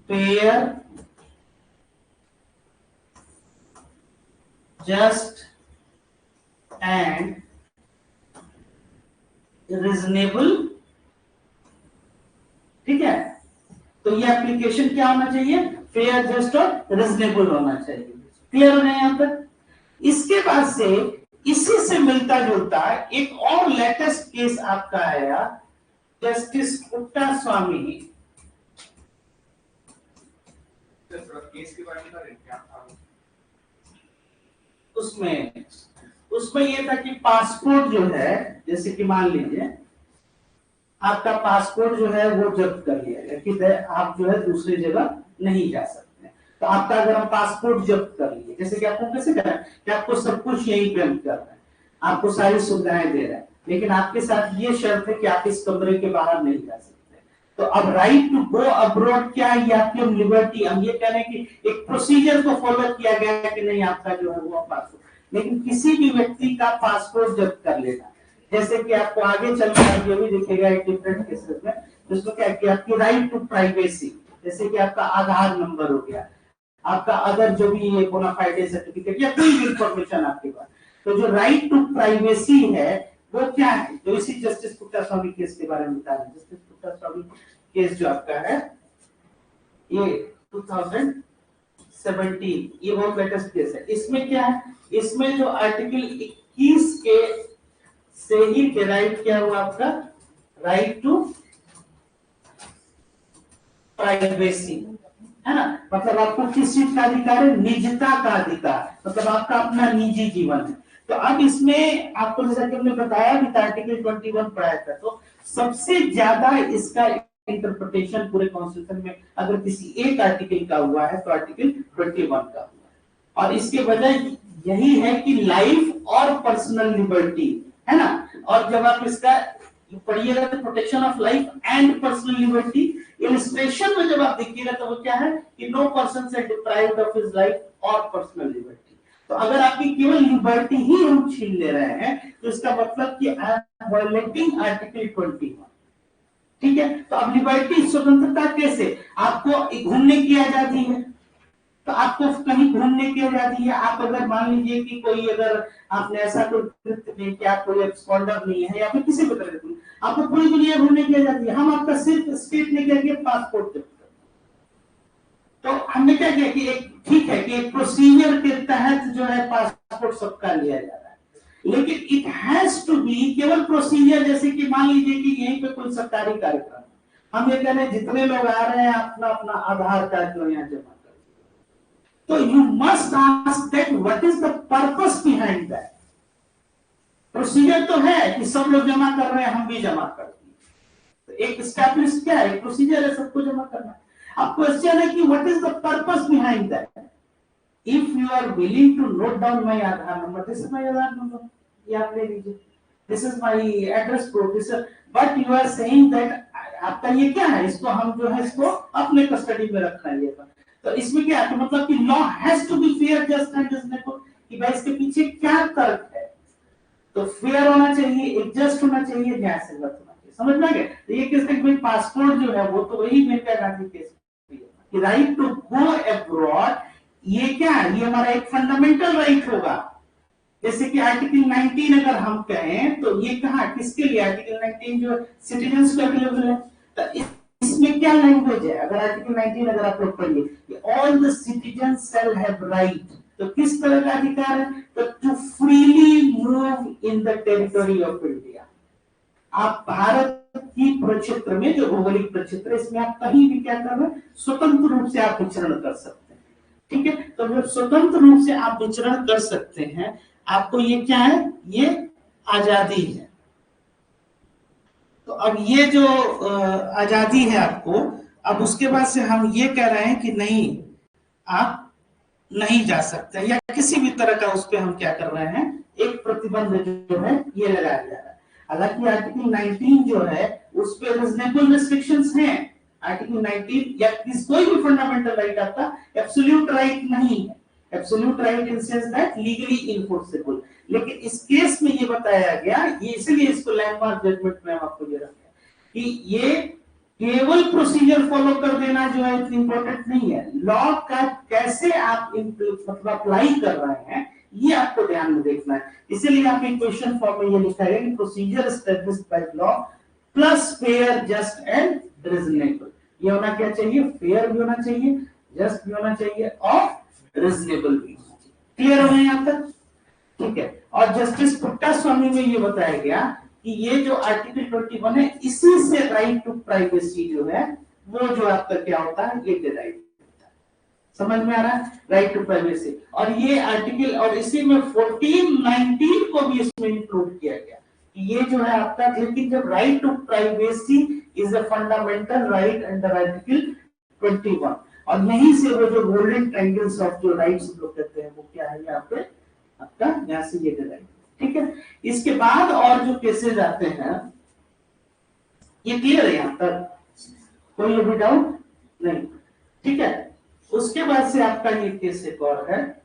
fair, just and reasonable। ठीक है, तो ये एप्लीकेशन क्या होना चाहिए, फेयर, जस्ट और रिजनेबल होना चाहिए। क्लियर हो गया यहां तक। इसके बाद से इसी से मिलता जुलता एक और लेटेस्ट केस आपका आया, जस्टिस पुट्टा स्वामी। केस के बारे में क्या था उसमें? उसमें यह था कि पासपोर्ट जो है, जैसे कि मान लीजिए आपका पासपोर्ट जो है वो जब्त कर लिया गया कि आप जो है दूसरी जगह नहीं जा सकते, तो आपका अगर हम पासपोर्ट जब्त कर लिए, जैसे कि आपको कैसे करें कि आपको सब कुछ यहीं पे हम कर रहे हैं, आपको सारी सुविधाएं दे रहे हैं, लेकिन आपके साथ ये शर्त है कि आप इस कमरे के बाहर नहीं जा सकते। तो अब राइट टू गो अब्रॉड क्या है, ये आपकी हम लिबर्टी, हम ये कह रहे हैं कि एक प्रोसीजर को फॉलो किया गया है कि नहीं आपका जो है वो पासपोर्ट, लेकिन किसी भी व्यक्ति का पासपोर्ट जब्त कर लेना, जैसे कि आपको आगे चलकर ये भी दिखेगा एक डिफरेंट केसेस में, जिसको क्या किया, आपकी राइट टू प्राइवेसी, जैसे कि आपका आधार नंबर हो गया, आपका अदर जो भी ये बोनाफाइड सर्टिफिकेट या कोई भी इंफॉर्मेशन आपके पास, तो जो राइट टू प्राइवेसी है वो क्या है, जो इसी जस्टिस पुट्टा स्वामी केस के बारे में बता रहे हैं। जस्टिस पुट्टा स्वामी केस जो आपका है ये 2017, ये बहुत लेटेस्ट केस है। इसमें क्या है, इसमें जो आर्टिकल 21 के से ही डिराइव किया हुआ आपका राइट टू प्राइवेसी है ना, मतलब आपको किस चीज का अधिकार है, निजता का अधिकार, मतलब आपका अपना निजी जीवन है। तो अब इसमें आपको जैसा कि हमने बताया भी आर्टिकल 21 पढ़ाया था, तो सबसे ज्यादा इसका इंटरप्रिटेशन पूरे कॉन्स्टिट्यूशन में अगर किसी एक आर्टिकल का हुआ है तो आर्टिकल 21 का हुआ है, और इसके वजह यही है कि लाइफ और पर्सनल लिबर्टी है ना, और जब आप इसका पढ़िएगा तो protection of life and personal liberty, illustration में जब आप देखिएगा तो वो क्या है कि नो पर्सन से deprived of his life or personal liberty. तो अगर आपकी केवल लिबर्टी ही हम छीन ले रहे हैं तो इसका मतलब कि आई एम वायलेटिंग आर्टिकल 21। ठीक है, तो अब लिबर्टी स्वतंत्रता कैसे, आपको घूमने की आजादी है, तो आपको कहीं घूमने की आजादी है। आप अगर मान लीजिए कि कोई अगर आपने ऐसा कोई कृत्य नहीं किया, कोई एब्सकॉन्डर नहीं है या फिर किसी भी तरह की, आपको पूरी दुनिया घूमने की आजादी है। हम आपका सिर्फ स्टेट ने क्या किया, पासपोर्ट जब्त कर, तो हमने क्या किया कि एक ठीक है कि एक प्रोसीजर के तहत जो है पासपोर्ट सबका लिया जा रहा है, लेकिन इट हैज टू बी केवल प्रोसीजर, जैसे कि मान लीजिए कि यहीं पे कोई सरकारी कार्यक्रम, हम ये कह रहे हैं जितने लोग आ रहे हैं अपना अपना आधार कार्ड जो यहाँ जमा, तो you must ask that what is the purpose behind that। Procedure तो है कि सब लोग जमा कर रहे हैं, हम भी जमा करते हैं, तो एक एस्टैब्लिश क्या है, प्रोसीजर है सबको जमा करना। अब क्वेश्चन है कि what is the purpose behind that. If you are willing to note down my Aadhaar number, this is my Aadhaar number, ये आप ले लीजिए, this is my address proof, this, but you are saying that आपका ये क्या है, इसको हम जो है इसको अपने कस्टडी में रखना है। तो इसमें क्या है, मतलब कि law has to be fair, just and reasonable, कि भाई इसके पीछे क्या तर्क है, तो फेयर होना चाहिए, एक जस्ट होना चाहिए, न्याय संगत होना चाहिए। समझ में आ गया। तो ये किस भाई पासपोर्ट जो है वो तो वही मेनका गांधी केस कि राइट टू गो अब्रॉड, ये क्या है, ये हमारा एक फंडामेंटल राइट होगा। जैसे कि आर्टिकल 19 अगर हम कहें तो ये कहा किसके लिए, आर्टिकल 19 जो सिटीजन्स को अवेलेबल है, तो इसमें क्या लैंग्वेज है, अगर आर्टिकल 19 अगर आप लोग पढ़िए, all the citizens shall have right, तो किस तरह का अधिकार है, तो to freely move in the territory of India. आप भारत की प्रक्षेत्र में, जो भौगोलिक प्रक्षेत्र, इसमें आप कहीं भी क्या कर रहे हैं, स्वतंत्र रूप से आप विचरण कर सकते हैं। ठीक है, तो जब स्वतंत्र रूप से आप विचरण कर सकते हैं, आपको ये क्या है, ये आजादी है। तो अब ये जो आजादी है आपको, अब उसके बाद से हम ये कह रहे हैं कि नहीं, आप नहीं जा सकते, या किसी भी तरह का उस पर हम क्या कर रहे हैं, एक प्रतिबंध जो है ये लगाया जा रहा है। हालांकि आर्टिकल 19 जो है उस पे रीजनेबल रिस्ट्रिक्शंस हैं, आर्टिकल 19 या कोई भी फंडामेंटल राइट आपका एब्सोल्यूट राइट नहीं है, absolute right in sense that legally enforceable, लेकिन इस केस में ये बताया गया, ये इसलिए इसको लैंडमार्क जजमेंट में आपको ये रखा कि ये केवल प्रोसीजर फॉलो कर देना जो है इतना इंपॉर्टेंट नहीं है, लॉ का कैसे आप मतलब अप्लाई कर रहे हैं ये आपको ध्यान में देखना है। इसीलिए आपके क्वेश्चन फॉर्म में ये लिखा है कि procedure established by law plus fair just and reasonable. ये होना क्या चाहिए, फेयर भी होना चाहिए, जस्ट भी होना चाहिए और रीजनेबल भी होना चाहिए। क्लियर हो गया यहाँ तक? ठीक है। और जस्टिस पुट्टा स्वामी में ये बताया गया कि ये जो आर्टिकल 21 है इसी से राइट टू प्राइवेसी जो है वो जो आपका क्या होता है ये डिराइव होता है। समझ में आ रहा है? Right to privacy. और ये आर्टिकल और इसी में 14, 19 को भी इसमें इंक्लूड किया गया कि ये जो है आपका, लेकिन जब right to privacy is a fundamental right under article 21 और यहीं से वो जो गोल्डन ट्रायंगल्स ऑफ जो राइट्स लोग कहते हैं वो क्या है यहाँ पे आपका, यहाँ से ये डिराइव। ठीक है। इसके बाद और जो केसेस आते हैं ये क्लियर है यहाँ तक, कोई अभी डाउट नहीं? ठीक है। उसके बाद से आपका ये केस एक और है,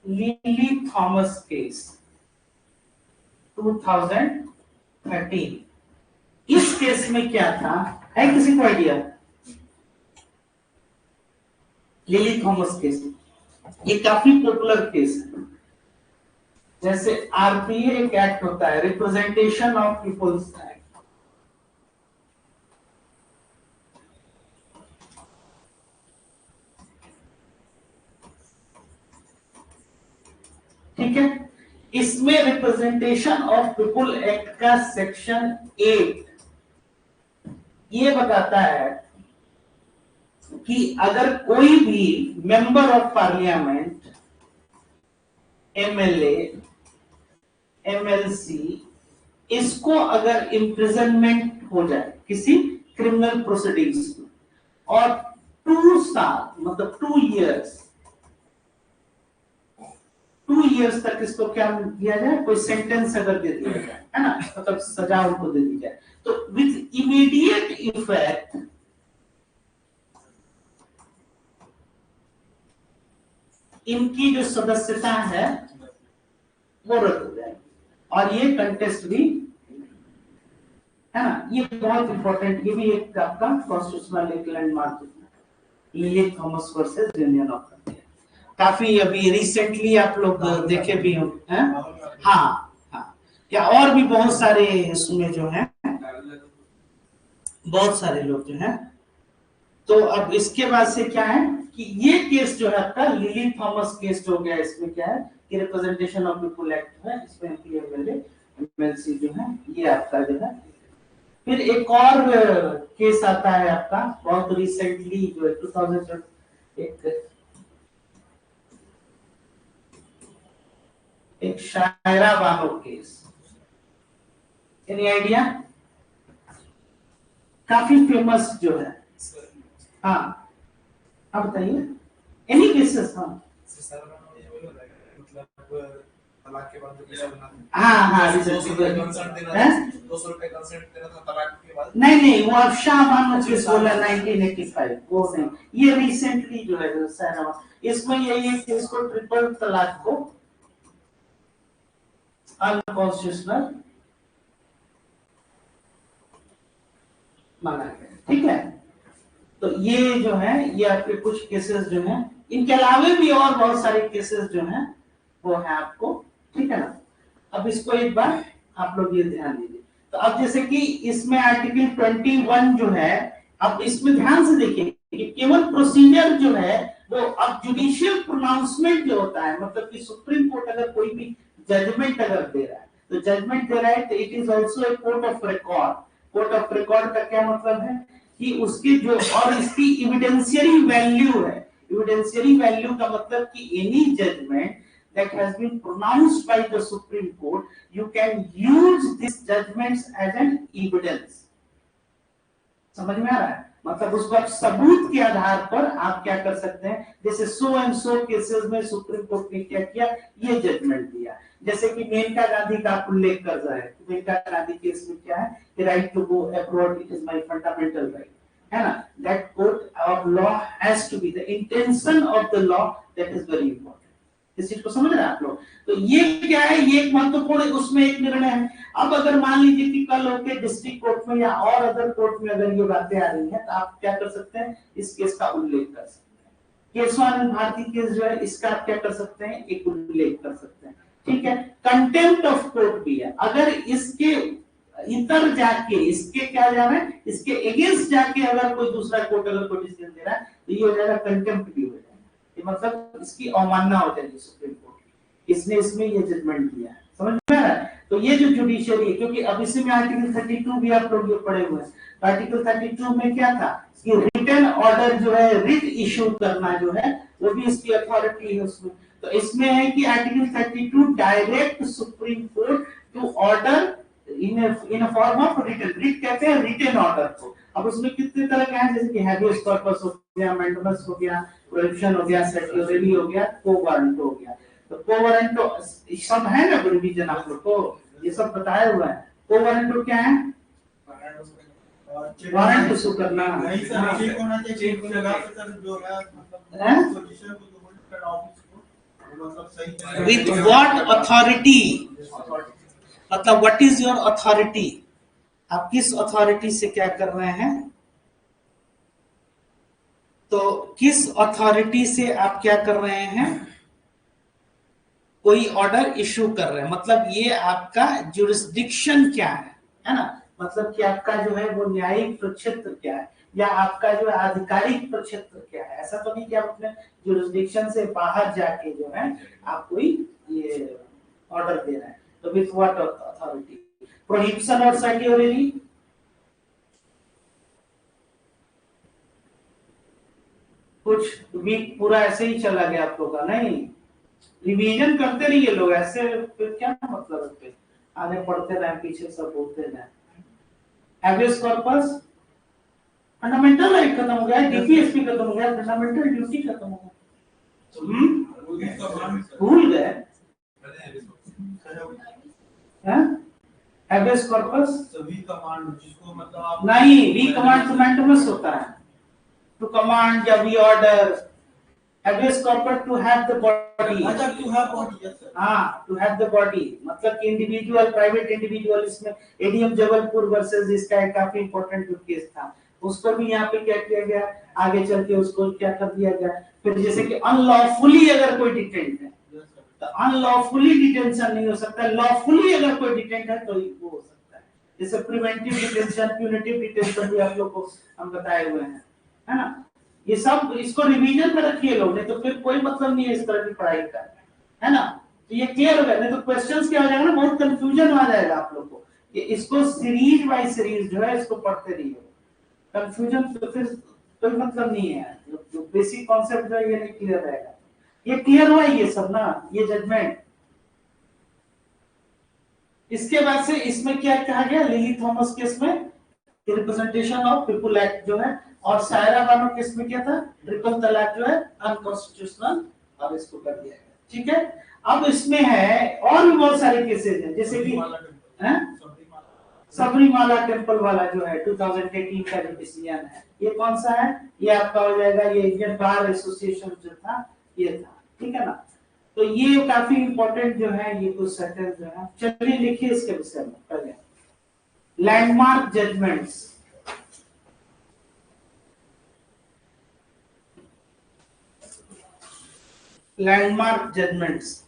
लिली थॉमस केस 2013। इस केस में क्या था, है किसी को आइडिया? लिली थॉमस केस ये काफी पॉपुलर केस है। जैसे आरपीए एक एक्ट होता है, रिप्रेजेंटेशन ऑफ पीपल्स एक्ट, ठीक है। इसमें रिप्रेजेंटेशन ऑफ पीपल एक्ट का सेक्शन 8 ये बताता है कि अगर कोई भी member of parliament, MLA, MLC, इसको अगर इम्प्रिजनमेंट हो जाए किसी क्रिमिनल प्रोसीडिंग्स में और 2 साल मतलब 2 इयर्स तक इसको क्या दिया जाए, कोई सेंटेंस अगर दे दिया जाए, है ना, मतलब सजा उनको दे दी जाए, तो विद इमीडिएट इफेक्ट इनकी जो सदस्यता है वो रद्द हो जाएगी और ये कंटेस्ट भी, है ना, ये बहुत इंपॉर्टेंट, ये भी एक आपका कॉन्स्टिट्यूशनल एक लैंडमार्क है, Lily Thomas versus Union of India. काफी अभी रिसेंटली आप लोग देखे भी हो, हैं? हाँ हाँ, या और भी बहुत सारे इसमें जो है बहुत सारे लोग जो है। तो अब इसके बाद से क्या है कि ये केस जो है आपका लिली थॉमस केस हो गया। इसमें क्या है कि रिप्रेजेंटेशन ऑफ पीपल एक्ट है, इसमें एमपी, एमएलए, एमएलसी जो है ये आपका जो है। फिर एक और केस आता है आपका बहुत रिसेंटली जो है 2000 एक Shayara Bano case, any idea? काफी फेमस जो है। हाँ आप बताइए, एनी केसेस? हाँ तलाक के बाद जो केस बना, हाँ हाँ, ₹200 कंसेंट देना था, ₹200 कंसेंट देना था तलाक के बाद। नहीं वो अब शाहबानो केस बोला 1985, वो नहीं, ये रिसेंटली जो है शाहबानो, इसमें यही है कि इसको ट्रिपल तलाक को अनकॉन्स्टिट्यूशनल माना गया। ठीक है। तो ये जो है ये आपके कुछ केसेस जो हैं, इनके अलावे भी और बहुत सारे केसेस जो हैं वो है आपको। ठीक है ना। अब इसको एक बार आप लोग ये ध्यान दीजिए। तो अब जैसे कि इसमें आर्टिकल 21 जो है, अब इसमें ध्यान से देखिए कि केवल प्रोसीजर जो है वो अब जुडिशियल प्रोनाउंसमेंट जो होता है, मतलब कि सुप्रीम कोर्ट अगर कोई भी जजमेंट अगर दे रहा है तो जजमेंट दे रहा है तो it is also a court of record. Court of record का क्या मतलब है कि उसकी जो और इसकी एविडेंशियरी वैल्यू है। एविडेंशियरी वैल्यू का मतलब कि any judgment that has been pronounced by the Supreme Court, you can use these judgments as an evidence। समझ में आ रहा है? मतलब उसको आप सबूत के आधार पर आप क्या कर सकते हैं, जैसे सो एंड सो केसेस में सुप्रीम कोर्ट ने क्या किया, ये जजमेंट दिया। जैसे कि मेनका गांधी का आप उल्लेख कर रहे हैं, मेनका गांधी केस में क्या है, right to go abroad it is my fundamental right, है ना। That court of law has to be the intention of the law, that is very important. इस चीज को समझ रहे हैं आप लोग। तो ये क्या है, ये एक महत्वपूर्ण उसमें एक निर्णय है। अब अगर मान लीजिए कि कल होके डिस्ट्रिक्ट कोर्ट में या और अदर कोर्ट में अगर ये बातें आ रही हैं, तो आप क्या कर सकते हैं, इस केस का उल्लेख कर सकते हैं। केशवानंद भारती केस जो है, इसका आप क्या कर सकते हैं, एक उल्लेख कर सकते हैं। ठीक है। कंटेम्प्ट ऑफ कोर्ट भी है, अगर इसके इतर जाके, इसके क्या जा रहा है, इसके अगेंस्ट जाके अगर कोई दूसरा कोर्ट अगर कोई डिसीजन दे रहा है, तो ये हो जाएगा कंटेम्प्ट भी हो जाएगा, मतलब इसकी अवमानना हो जाएगी सुप्रीम कोर्ट की, इसने इसमें ये जजमेंट दिया है, समझ में आ रहा है। तो ये जो जुडिशियरी है, क्योंकि अब इसी में आर्टिकल 32 भी आप लोग ये पढ़े हुए हैं, आर्टिकल 32 में क्या था कि रिटन ऑर्डर जो है, रिट इश्यू करना जो है, वो भी इसकी अथॉरिटी है उसमें। तो इसमें है कि article 32 direct supreme court to order in form of written, writ कहते हैं रिटन ऑर्डर को। अब उसमें कितने तरह के हैं, जैसे कि हैबियस कॉर्पस हो गया, मैंडेमस हो गया, प्रोहिबिशन हो गया, सर्टियोरेरी हो गया, को वारंट हो गया। तो को वारंट तो सब है ना रिवीजन आप लोग को, ये सब बताया हुआ है। को वारंट क्या है, वारंट इशू करना, नहीं सर, चेक होना चाहिए, चेक जगह पे सर जो है, मतलब पोजीशन को जो होल्ड कर ऑफिस को, मतलब सही विथ व्हाट अथॉरिटी, मतलब व्हाट इज योर अथॉरिटी, आप किस अथॉरिटी से क्या कर रहे हैं, तो किस अथॉरिटी से आप क्या कर रहे हैं, कोई ऑर्डर इशू कर रहे हैं, मतलब ये आपका जुरिस्डिक्शन क्या है ना, मतलब कि आपका जो है वो न्यायिक प्रक्षेत्र क्या है, या आपका जो है आधिकारिक प्रक्षेत्र क्या है। ऐसा तो नहीं कि आप अपने जुरिस्डिक्शन से बाहर जाके जो है आप कोई ये ऑर्डर दे रहे हैं। तो विथ व्हाट अथॉरिटी, प्रोहिबिशन और सर्टियोरेरी, कुछ वीक पूरा ऐसे ही चला गया आप लोग का, नहीं रिवीजन करते रहिए लोग, ऐसे फिर क्या मतलब है, फिर आगे पढ़ते रहे, पीछे सब बोलते रहे। हैबियस कॉर्पस फंडामेंटल राइट खत्म हो गया, डीपीएसपी खत्म हो गया, फंडामेंटल ड्यूटी खत्म हो गया, भूल गए हैबियस कॉर्पस, सभी कमांड जिसको मतलब आप नहीं, वी कमांड तो मैंडेमस होता है, टू कमांड या we order, habeas corpus to have the body, अच्छा to have body, yes sir, हाँ टू हैव द बॉडी, मतलब कि इंडिविजुअल, प्राइवेट इंडिविजुअल, इसमें एडीएम जबलपुर वर्सेस इसका एक काफी इंपॉर्टेंट केस था, उस पर भी यहाँ पे क्या किया गया, आगे चल के उसको क्या कर दिया गया। फिर जैसे कि अनलॉफुली अगर कोई डिटेंट है, तो अनलॉफुली डिटेंशन नहीं हो सकता, लॉफुली अगर कोई डिटेंट है तो वो हो सकता है। जैसे प्रिवेंटिव डिटेंशन, प्यूनिटिव डिटेंशन भी आप लोग को हम बताए हुए हैं, है ना। ये सब इसको रिवीजन में रखिए लोग, नहीं तो फिर कोई मतलब नहीं है इस तरह की पढ़ाई का, है ना। तो ये क्लियर हो गया, नहीं तो क्वेश्चंस क्या हो जाएगा ना, बहुत कंफ्यूजन आ जाएगा आप लोग को, कि इसको सीरीज बाय सीरीज जो है इसको पढ़ते रहिए, कंफ्यूजन तो फिर कोई मतलब नहीं है, जो बेसिक कॉन्सेप्ट जो है ये नहीं क्लियर रहेगा। ये क्लियर हुआ ये सब ना, ये जजमेंट। इसके बाद से इसमें क्या कहा गया, लिली थॉमस केस में रिप्रेजेंटेशन ऑफ पीपुल एक्ट जो है, और सायरा बानो केस में क्या था, ट्रिपल तलाक जो है अनकॉन्स्टिट्यूशनल, और इसको कर दिया गया। ठीक है। अब इसमें है और भी बहुत सारे केसेस हैं, जैसे कि सबरीमाला टेम्पल वाला जो है 2018 का जो डिसीजन है, ये कौन सा है, ये आपका हो जाएगा, ये इंडियन बार एसोसिएशन जो था ये था, ठीक है ना। तो ये काफी इंपॉर्टेंट जो है, ये कुछ सेंटेंस जो है, चलिए लिखिए इसके विषय में पहले, landmark judgments, landmark judgments,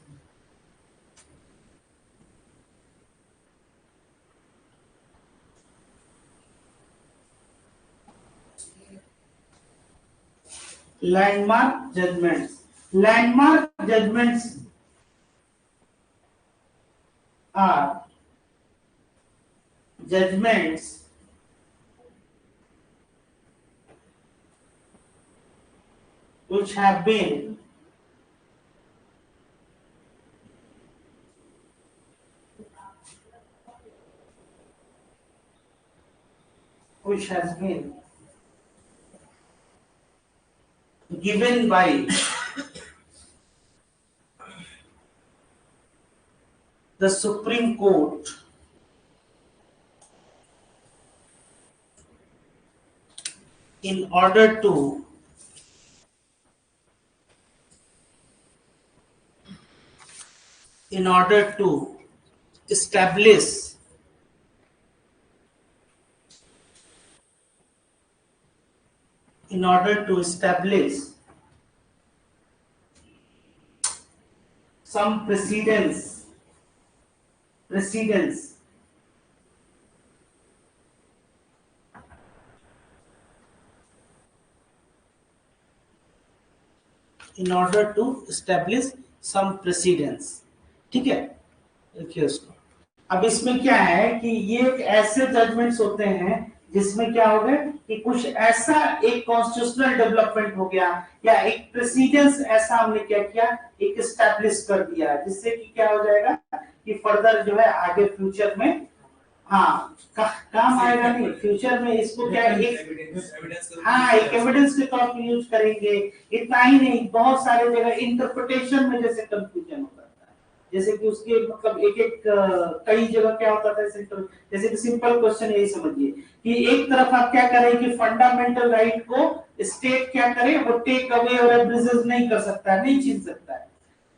landmark judgments, landmark judgments are judgments which have been which has been given by the Supreme Court in order to establish some precedence in order to establish some precedence, ठीक है, देखिए उसको। अब इसमें क्या है कि ये एक ऐसे जजमेंट्स होते हैं जिसमें क्या हो गया कि कुछ ऐसा एक कॉन्स्टिट्यूशनल डेवलपमेंट हो गया या एक प्रेसिडेंस ऐसा हमने क्या किया, एक एस्टैब्लिश कर दिया, जिससे कि क्या हो जाएगा कि फर्दर जो है आगे फ्यूचर में हाँ काम आएगा, नहीं फ्यूचर में इसको क्या हाँ एक एविडेंस के तौर पर यूज करेंगे। इतना ही नहीं, बहुत सारे जगह इंटरप्रिटेशन में जैसे कंफ्यूजन होता है, जैसे कि उसके मतलब एक एक कई जगह क्या होता था, जैसे कि सिंपल क्वेश्चन यही समझिए कि एक तरफ आप क्या करें कि फंडामेंटल राइट को स्टेट क्या करे, वो टेक अवे और एब्रिजेस नहीं कर सकता, नहीं छीन सकता है।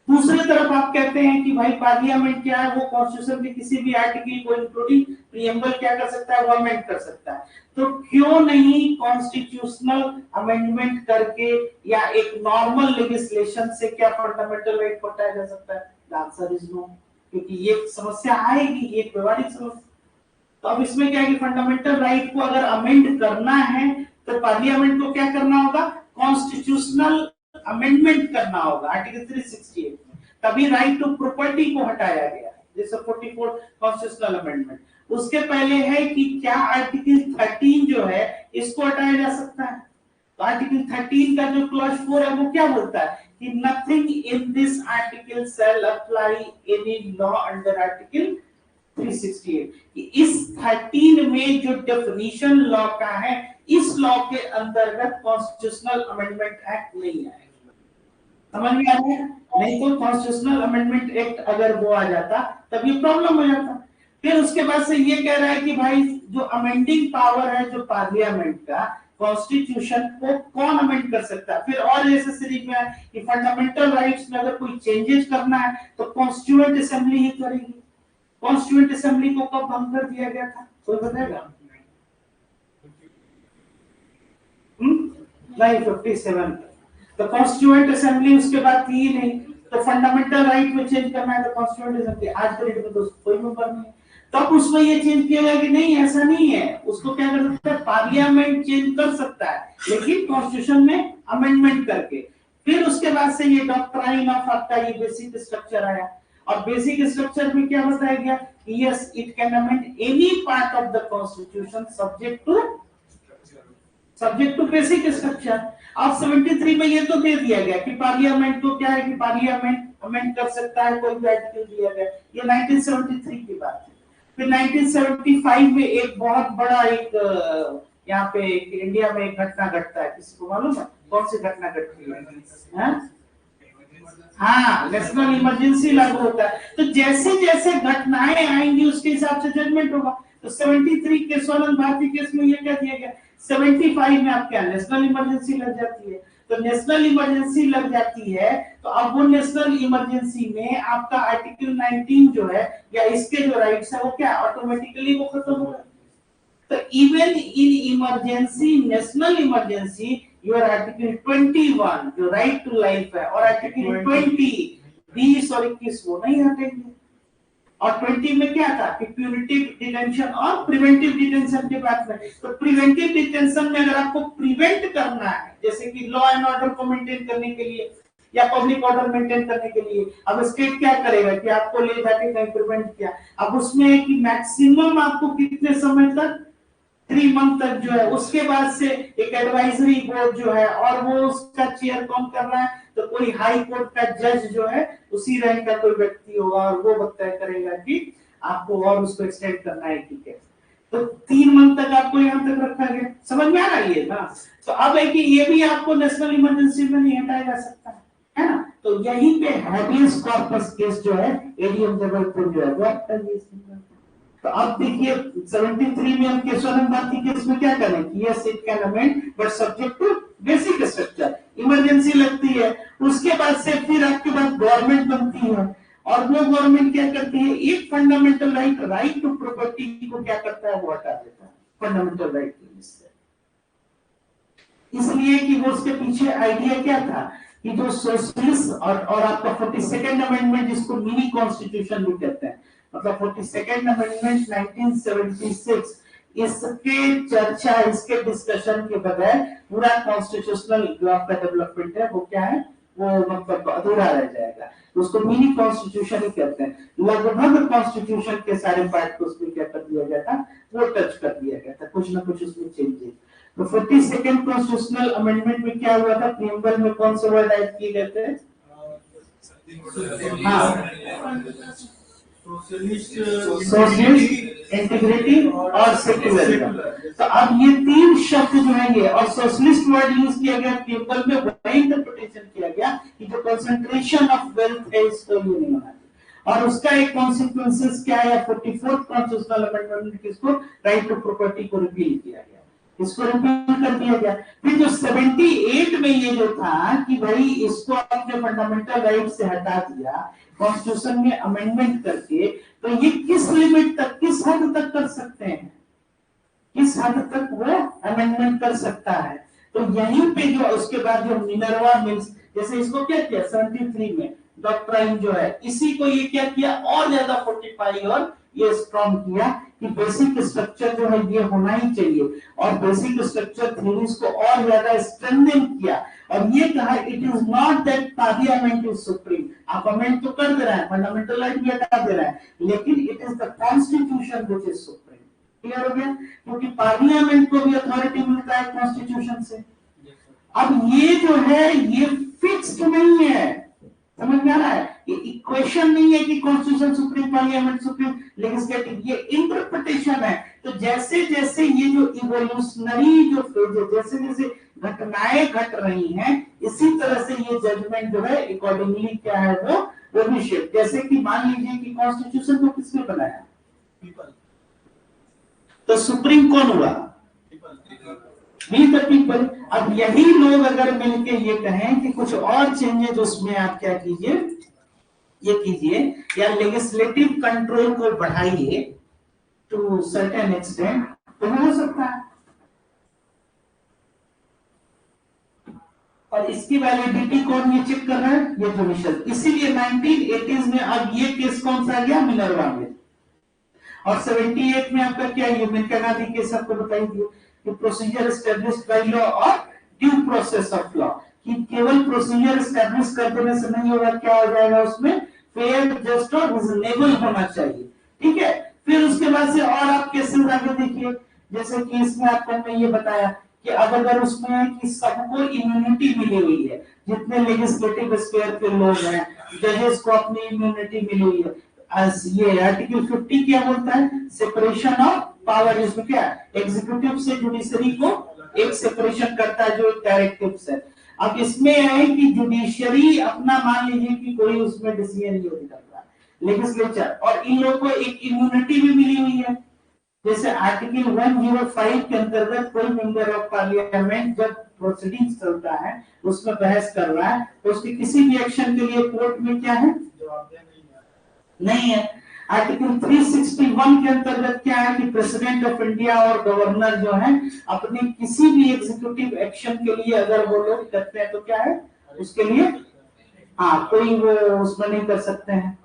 दूसरी तरफ आप कहते हैं कि भाई पार्लियामेंट क्या है, वो कॉन्स्टिट्यूशन के किसी भी आर्टिकल को इंक्लूडिंग प्रीएम्बल क्या कर सकता है, वो अमेंड कर सकता है। तो क्यों नहीं कॉन्स्टिट्यूशनल अमेंडमेंट करके या एक नॉर्मल लेजिस्लेशन से क्या फंडामेंटल राइट को हटाया जा सकता है? द आंसर इज नो, क्योंकि ये समस्या आएगी, ये व्यवहारिक समस्या। तो अब इसमें क्या है कि फंडामेंटल राइट को अगर अमेंड करना है तो पार्लियामेंट को क्या करना होगा, कॉन्स्टिट्यूशनल अमेंडमेंट करना होगा आर्टिकल 368 में, तभी राइट टू प्रॉपर्टी को हटाया गया है, जैसे 44 कॉन्स्टिट्यूशनल अमेंडमेंट। उसके पहले है कि क्या आर्टिकल 13 जो है इसको हटाया जा सकता है। तो आर्टिकल 13 का जो क्लॉज 4 है वो क्या बोलता है कि nothing in this article shall apply any law under article 368। इस 13 में जो डेफिनेशन लॉ का है, इस लॉ के अंतर्गत कॉन्स्टिट्यूशनल अमेंडमेंट एक्ट नहीं आएगा। समझ में आ गया? नहीं तो कॉन्स्टिट्यूशनल अमेंडमेंट एक्ट अगर वो आ जाता तब ये प्रॉब्लम हो जाता। फिर उसके बाद से ये कह रहा है कि भाई जो अमेंडिंग पावर है जो पार्लियामेंट का, कॉन्स्टिट्यूशन को कौन अमेंड कर सकता है। फिर और जैसे सीरीज में है कि फंडामेंटल राइट्स में अगर कोई चेंजेस करना है तो कॉन्स्टिट्यूएंट असेंबली ही करेगी। कॉन्स्टिट्यूएंट असेंबली को कब भंग कर दिया गया था, कोई बताएगा? नहीं 57। तो कॉन्स्टिट्यूएंट असेंबली उसके बाद थी ही नहीं। तो फंडामेंटल राइट में चेंज करना है तो कॉन्स्टिट्यूएंट असेंबली, आज के डेट में तो कोई मेंबर नहीं है। तब उसमें ये चेंज किया गया कि नहीं ऐसा नहीं है, उसको क्या कर सकता है, पार्लियामेंट चेंज कर सकता है, लेकिन कॉन्स्टिट्यूशन में अमेंडमेंट करके। फिर उसके बाद से ये डॉक्ट्राइन ऑफ आपका ये बेसिक स्ट्रक्चर आया, और बेसिक स्ट्रक्चर में क्या बताया गया, yes it can amend any part of the constitution subject to basic structure. अब 73 में ये तो दे दिया गया कि पार्लियामेंट को क्या है कि पार्लियामेंट अमेंड कर सकता है, कोई भी आर्टिकल दिया गया, ये 1973 की बात है। फिर 1975 में एक बहुत बड़ा एक यहाँ पे इंडिया में एक घटना घटता है, किसी को मालूम है कौन सी घटना घटती है? हाँ, नेशनल इमरजेंसी लागू होता है। तो जैसे जैसे घटनाएं आएंगी उसके हिसाब से जजमेंट होगा। तो 73 के सोलन भारती केस में ये क्या दिया गया, 75 में आप क्या नेशनल इमरजेंसी लग जाती है। तो नेशनल इमरजेंसी लग जाती है तो अब वो नेशनल इमरजेंसी में आपका आर्टिकल 19 जो है या इसके जो राइट्स है वो क्या ऑटोमेटिकली वो खत्म हो गए। तो even in emergency, national emergency, your article 21 जो राइट टू लाइफ है और आर्टिकल 20 20 और 21 वो नहीं हटेंगे। और 20 में क्या था कि प्यूनिटिव डिटेंशन और प्रिवेंटिव डिटेंशन के बात में। तो प्रिवेंटिव डिटेंशन में अगर आपको प्रिवेंट करना है, जैसे कि लॉ एंड ऑर्डर को मेंटेन करने के लिए या पब्लिक ऑर्डर मेंटेन करने के लिए, अब स्टेट क्या करेगा कि आपको ले जाके कहीं प्रिवेंट किया। अब उसमें है कि मैक्सिमम आपको कितने समय तक, 3 मंथ तक जो है, उसके बाद से एक एडवाइजरी बोर्ड जो है और वो उसका चेयर कौन कर रहा है, तो कोई हाई कोर्ट का जज जो है उसी रैंक का कोई व्यक्ति होगा और वो तय करेगा कि आपको और उसको एक्सटेंड करना है कि कैसे। तो 3 मंथ तक आपको यहाँ तक रखा गया, समझ में आ रहा है ये ना। तो अब है कि ये भी आपको नेशनल इमरजेंसी में नहीं हटाया जा सकता है ना। तो यहीं पे हैबियस कॉर्पस केस जो है एडीएम जबलपुर जो है वो आपका ये। तो अब देखिए 73 में हम केशवानंद भारती केस में क्या करें कि yes it can amend but subject to basic structure, emergency लगती है, उसके बाद से फिर आपके पास गवर्नमेंट बनती है और वो गवर्नमेंट क्या करती है, एक फंडामेंटल राइट टू प्रॉपर्टी को क्या करता है, वो हटा देता है फंडामेंटल राइट की लिस्ट से। इसलिए कि वो उसके पीछे आइडिया क्या था कि जो सोशलिस्ट और आपका 42nd अमेंडमेंट जिसको मिनी कॉन्स्टिट्यूशन भी कहते हैं, मतलब 42nd अमेंडमेंट 1976, इसके चर्चा इसके डिस्कशन के बगैर पूरा कॉन्स्टिट्यूशनल जो आपका डेवलपमेंट है वो क्या है, वो मतलब अधूरा रह जाएगा। उसको मिनी कॉन्स्टिट्यूशन ही कहते हैं। लगभग कॉन्स्टिट्यूशन के सारे पार्ट को उसमें क्या कर दिया गया था, वो टच कर दिया गया था, कुछ ना कुछ उसमें चेंजेस। तो 42nd कॉन्स्टिट्यूशनल अमेंडमेंट में क्या हुआ था, प्रीएम्बल में कौन से वर्ड ऐड किए गए थे? सोशलिस्ट, इंटीग्रिटी और सेक्युलरिज्म। तो अब ये 3 शब्द जो है ये, और सोशलिस्ट वर्ड यूज किया गया प्रीएम्बल में, वही इंटरप्रिटेशन किया गया कि जो कंसंट्रेशन ऑफ वेल्थ है इसको ये नहीं होना चाहिए। और उसका एक कॉन्सिक्वेंसेस क्या है, 44th कॉन्स्टिट्यूशनल अमेंडमेंट किसको, राइट टू प्रॉपर्टी को रिपील किया गया, इसको रिपील कर दिया गया। फिर जो 78 में ये जो था कि भाई इसको आपने फंडामेंटल राइट से हटा दिया कॉन्स्टिट्यूशन में अमेंडमेंट करके, तो ये किस लिमिट तक, किस हद तक कर सकते हैं, किस हद तक वो अमेंडमेंट कर सकता है। तो यहीं पे जो उसके बाद जो मिनर्वा मिल्स, जैसे इसको क्या किया 73 में डॉक्ट्राइन जो है, इसी को ये क्या किया और ज्यादा 45 और ये स्ट्रॉन्ग किया कि बेसिक स्ट्रक्चर जो है ये होना ही चाहिए, और बेसिक स्ट्रक्चर थ्योरीज को और ज्यादा स्ट्रेंथन किया और ये कहा it is not that parliament is supreme. आप अमेंड तो कर दे रहे हैं, फंडामेंटल राइट भी हटा दे रहे हैं, लेकिन it is the constitution which is supreme. Clear हो गया, क्योंकि पार्लियामेंट को भी अथॉरिटी मिलता है कॉन्स्टिट्यूशन से। अब ये जो है ये फिक्स्ड नहीं है, समझ में आ रहा है, ये इक्वेशन नहीं है कि constitution supreme parliament supreme legislative, ये इंटरप्रिटेशन है। तो जैसे जैसे ये जो इवोल्यूशनरी जो फेज है, जैसे जैसे घटनाएं घट रही हैं, इसी तरह से ये जजमेंट जो है अकॉर्डिंगली क्या है वो भी शेप। जैसे कि मान लीजिए कि कॉन्स्टिट्यूशन को किसने बनाया, पीपल। तो सुप्रीम कौन हुआ, पीपल। अब यही लोग अगर मिलके ये कहें कि कुछ और चेंजेस उसमें आप क्या कीजिए, ये कीजिए या लेजिस्लेटिव कंट्रोल को बढ़ाइए टू सर्टेन एक्सटेंट, तो हो सकता है। और इसकी वैलिडिटी कौन ये चेक कर रहा है, ये जुडिशियल। इसीलिए 1980s में अब ये केस कौन सा आ गया, मिनर्वा में। और 78 में आपका क्या, ये मेनका गांधी केस आपको बताई थी कि प्रोसीजर एस्टैब्लिश्ड बाय लॉ और ड्यू प्रोसेस ऑफ लॉ, कि केवल प्रोसीजर एस्टैब्लिश कर देने से नहीं होगा, क्या हो जाएगा उसमें, फेयर, जस्ट और रिजनेबल होना चाहिए। ठीक है, फिर उसके बाद से और आप केसेस आगे देखिए, जैसे कि इसमें आपको हमने ये बताया कि अब अगर उसमें है कि सबको इम्यूनिटी मिली हुई है, जितने लेजिस्लेटिव स्फीयर के लोग हैं, जजेस को अपनी इम्यूनिटी मिली हुई है। ये आर्टिकल 50 क्या बोलता है, सेपरेशन ऑफ पावर, इसमें क्या एग्जीक्यूटिव से जुडिशरी को एक सेपरेशन करता है जो डायरेक्टिव है। अब इसमें है कि जुडिशरी अपना मान लीजिए कि कोई उसमें डिसीजन नहीं करता, लेजिस्लेचर, और इन लोगों को एक इम्यूनिटी भी मिली हुई है। जैसे आर्टिकल 105 के अंतर्गत कोई मेंबर ऑफ पार्लियामेंट जब प्रोसीडिंग्स चलता है, उसमें बहस कर रहा है, तो उसके किसी भी एक्शन के लिए कोर्ट में क्या है, नहीं है। आर्टिकल 361 के अंतर्गत क्या है कि प्रेसिडेंट ऑफ इंडिया और गवर्नर जो है अपने किसी भी एग्जीक्यूटिव एक्शन के लिए अगर वो लोग करते हैं तो क्या है उसके लिए, हाँ, कोई वो उसमें नहीं कर सकते हैं,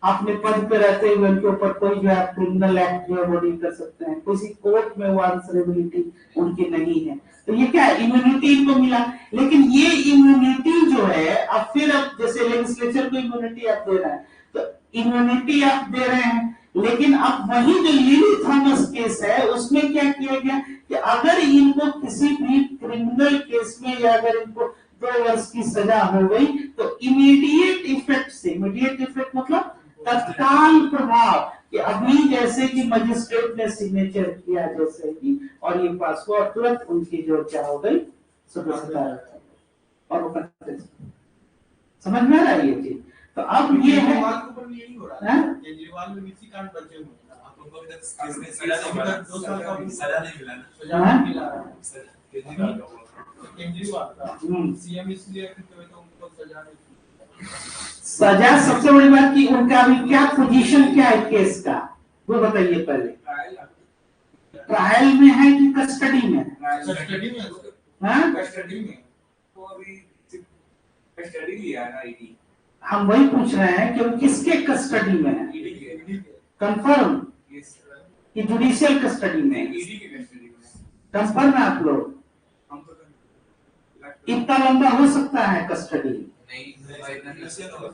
अपने पद पे रहते हुए उनके ऊपर कोई जो है क्रिमिनल एक्ट जो है वो नहीं कर सकते हैं, किसी कोर्ट में वो आंसरेबिलिटी उनकी नहीं है। तो ये क्या है, इम्यूनिटी इनको मिला। लेकिन ये इम्यूनिटी जो है अब फिर अब जैसे लेजिस्लेचर को इम्यूनिटी आप दे रहे हैं, तो इम्यूनिटी आप दे रहे हैं, लेकिन अब वही जो लिली थॉमस केस है उसमें क्या किया गया कि अगर इनको किसी भी क्रिमिनल केस में या अगर इनको 2 वर्ष की सजा हो गई तो इमीडिएट इफेक्ट से, इमीडिएट इफेक्ट मतलब तत्काल प्रभाव, कि अभी जैसे कि मजिस्ट्रेट ने सिग्नेचर किया जैसे ही और ये पास हुआ और तुरंत उनकी जो क्या हो गई सदस्यता और वो करते समझ में आ रहा है ये चीज। तो अब ये है केजरीवाल के ऊपर भी यही हो रहा है, केजरीवाल में मिसी कांड बचे हुए हैं। आप उनको अभी तक केस में सजा नहीं मिला, 2 साल का सजा नहीं मिला ना, सजा नहीं मिला है। केजरीवाल का हुआ। केजरीवाल का सीएम इसलिए क्योंकि तो उनको सजा नहीं मिली। सजा सबसे बड़ी बात की उनका अभी क्या पोजीशन क्या है केस का वो बताइए पहले। ट्रायल में है कि कस्टडी में? कस्टडी में है। हाँ कस्टडी में वो अभी कस्टडी लिया है ना ईडी। हम वही पूछ रहे हैं कि वो किसके कस्टडी में है? ईडी के। कंफर्म यस कि जुडिशियल कस्टडी में? ईडी के कस्टडी में। कंफर्म है आप लोग? हम तो इतना लंबा हो सकता है कस्टडी? नहीं जुडिशियल होगा।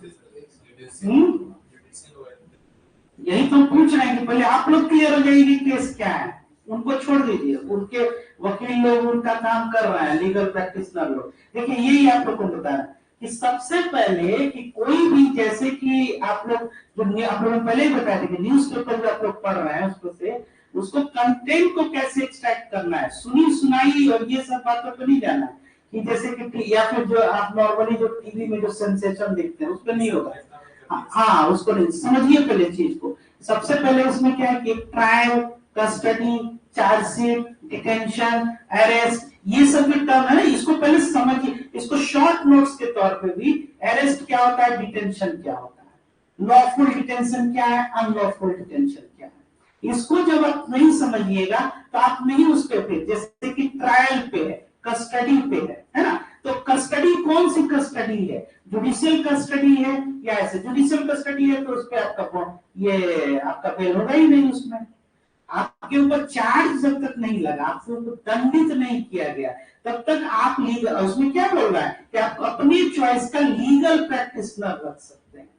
यही तो पूछ रहे हैं कि पहले आप लोग क्लियर हो जाइए केस क्या है, उनको छोड़ दीजिए, उनके वकील लोग उनका काम कर रहे हैं, लीगल प्रैक्टिशनर लोग। देखिए यही आप लोग को बता रहा कि सबसे पहले कि कोई भी जैसे कि आप लोग जो आप लोगों ने पहले ही बताया था कि न्यूज़पेपर जो आप लोग पढ़ रहे हैं उसको से उसको कंटेंट को कैसे एक्सट्रैक्ट करना है, सुनी सुनाई और ये सब बातों पर नहीं जाना है कि जैसे कि या फिर जो आप नॉर्मली जो टीवी में जो सेंसेशन देखते हैं उस पर नहीं होगा। हाँ उसको नहीं, समझिए पहले चीज को। सबसे पहले उसमें क्या है कि trial, custody, chargesheet, detention, arrest, ये सब जो टर्म है ना इसको पहले समझिए। इसको शॉर्ट नोट्स के तौर पे भी अरेस्ट क्या होता है, डिटेंशन क्या होता है, लॉफुल डिटेंशन क्या है, अनलॉफुल डिटेंशन क्या है, इसको जब आप नहीं समझिएगा तो आप नहीं उस पे जैसे कि ट्रायल पे है, कस्टडी पे है ना। तो कस्टडी कौन सी कस्टडी है, जुडिशियल कस्टडी है या ऐसे? जुडिशियल कस्टडी है तो उस पे आपका ये आपका बेल होगा ही नहीं, उसमें आपके ऊपर चार्ज जब तक नहीं लगा, आपके ऊपर दंडित नहीं किया गया तब तक आप लीगल, उसमें क्या बोल रहा है कि आप अपनी चॉइस का लीगल प्रैक्टिशनर रख सकते हैं,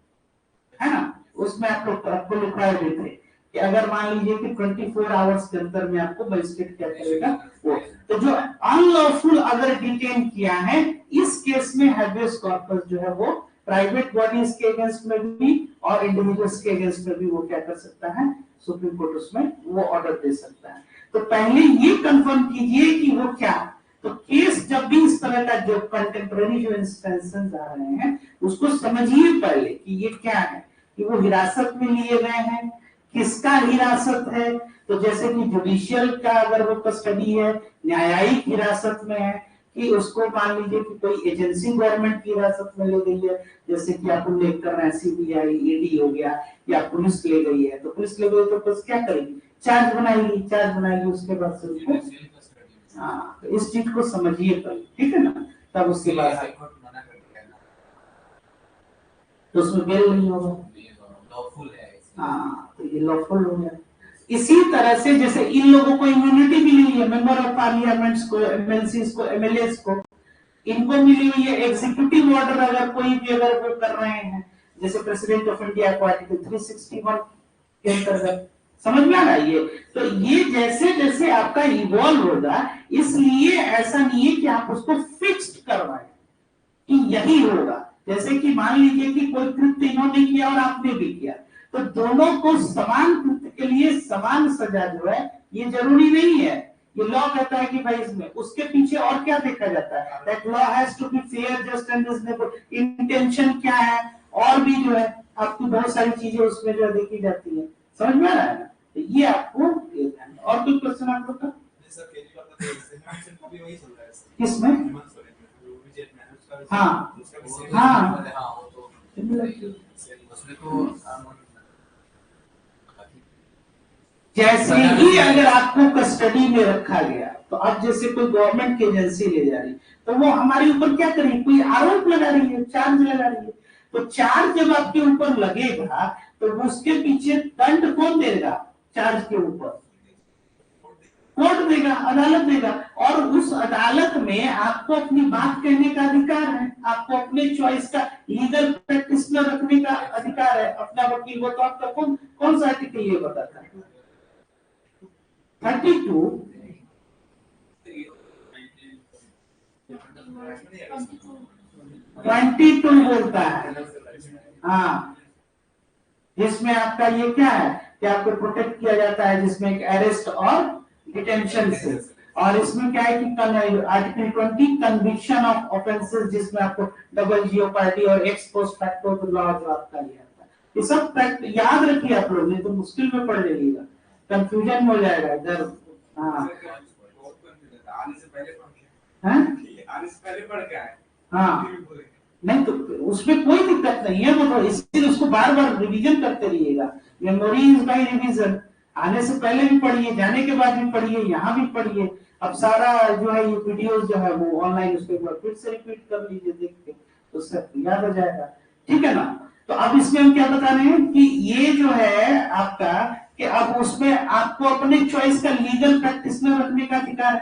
है ना। उसमें आप लोग आपको लिखवाए भी थे कि अगर मान लीजिए कि 24 आवर्स के अंदर में आपको मजिस्ट्रेट क्या करेगा वो। तो जो अनलॉफुल अगर डिटेन किया है इस केस में हैबियस कॉर्पस जो है वो प्राइवेट बॉडीज के अगेंस्ट में भी और इंडिविजुअल्स के अगेंस्ट में भी वो क्या कर सकता है, सुप्रीम कोर्ट उसमें वो ऑर्डर दे सकता है। तो पहले ये कंफर्म कीजिए कि वो क्या, तो केस जब भी इस तरह का जो कंटेम्पररी जो इंस्टेंसेस आ रहे हैं उसको समझिए पहले कि ये क्या है, कि वो हिरासत में लिए गए हैं, किसका हिरासत है। तो जैसे कि जुडिशियल का अगर वो कस्टडी है, न्यायिक हिरासत में है, कि उसको मान लीजिए कि कोई एजेंसी गवर्नमेंट की हिरासत में ले गई है, जैसे कि आप उल्लेख कर रहे हैं सीबीआई, ईडी हो गया, या पुलिस ले गई है, तो पुलिस ले गई तो पुलिस क्या करेगी, चार्ज बनाएगी उसके बाद से उसको। हाँ तो इस चीज को समझिए पहले, ठीक है ना, तब उसके बाद तो उसमें बेल नहीं होगा। हाँ तो ये लॉफुल हो गया। इसी तरह से जैसे इन लोगों को इम्यूनिटी मिली हुई है, मेंबर ऑफ पार्लियामेंट्स को, एमएलसीज को, एमएलएस को, इनको मिली हुई है एग्जीक्यूटिव ऑर्डर अगर कोई भी अगर वो कर रहे हैं, जैसे प्रेसिडेंट ऑफ इंडिया को आर्टिकल 361 के अंतर्गत, समझ में आ रहा है ये। तो ये जैसे जैसे आपका इवॉल्व होगा, इसलिए ऐसा नहीं है कि आप उसको फिक्स्ड करवाएं कि यही होगा। जैसे कि मान लीजिए कि कोई कृत्य इन्होंने किया और आपने भी किया, तो दोनों को समान कृत्य के लिए समान सजा जो है ये जरूरी नहीं है। ये लॉ कहता है कि भाई इसमें उसके पीछे और क्या देखा जाता है, that law has to be fair, just and reasonable, intention क्या है, और भी जो है आपकी बहुत सारी चीजें उसमें जो देखी जाती है, समझ में आ रहा है ना। तो ये आपको और कोई क्वेश्चन आप लोग का? किसमें? हाँ हाँ जैसे ही अगर आपको कस्टडी में रखा गया तो अब जैसे कोई गवर्नमेंट की एजेंसी ले जा रही तो वो हमारे ऊपर क्या करेगी, कोई आरोप लगा रही है, चार्ज लगा रही है। तो चार्ज जब आपके ऊपर लगेगा तो उसके पीछे दंड कौन देगा, चार्ज के ऊपर कोर्ट देगा, अदालत देगा, और उस अदालत में आपको अपनी बात कहने का अधिकार है, आपको अपने चॉइस का लीगल प्रैक्टिशनर रखने का अधिकार है, अपना वकील। वो तो आपका कौन सा आर्टिकल ये बताता है, 32 22 बोलता है। हाँ जिसमें आपका ये क्या है, कि आपको प्रोटेक्ट किया जाता है, जिसमें एक अरेस्ट और डिटेंशन से। और इसमें क्या है कि आर्टिकल 20 कन्विक्शन ऑफ ऑफेंसेस, जिसमें आपको डबल जियोपार्डी और एक्स पोस्ट फैक्टो लॉ जो आपका लिया था, ये सब फैक्ट याद रखिए आप लोग, नहीं तो मुश्किल में पड़ जाइएगा, कंफ्यूजन हो जाएगा इधर। हाँ आने से पहले पढ़ के हाँ आने से पहले पढ़ के आए। हाँ नहीं तो उसमें कोई दिक्कत नहीं है, वो तो इसलिए उसको बार बार रिवीजन करते रहिएगा। मेमोरी इज बाय रिवीजन, आने से पहले भी पढ़िए, जाने के बाद भी पढ़िए, यहाँ भी पढ़िए। अब सारा जो है ये वीडियोस जो है वो ऑनलाइन, उसके बाद फिर से रिपीट कर लीजिए देख के, तो सब याद हो जाएगा, ठीक है ना। तो अब इसमें हम क्या बता रहे हैं कि ये जो है आपका, कि अब उसमें आपको अपने चॉइस का लीगल प्रैक्टिशनर रखने का अधिकार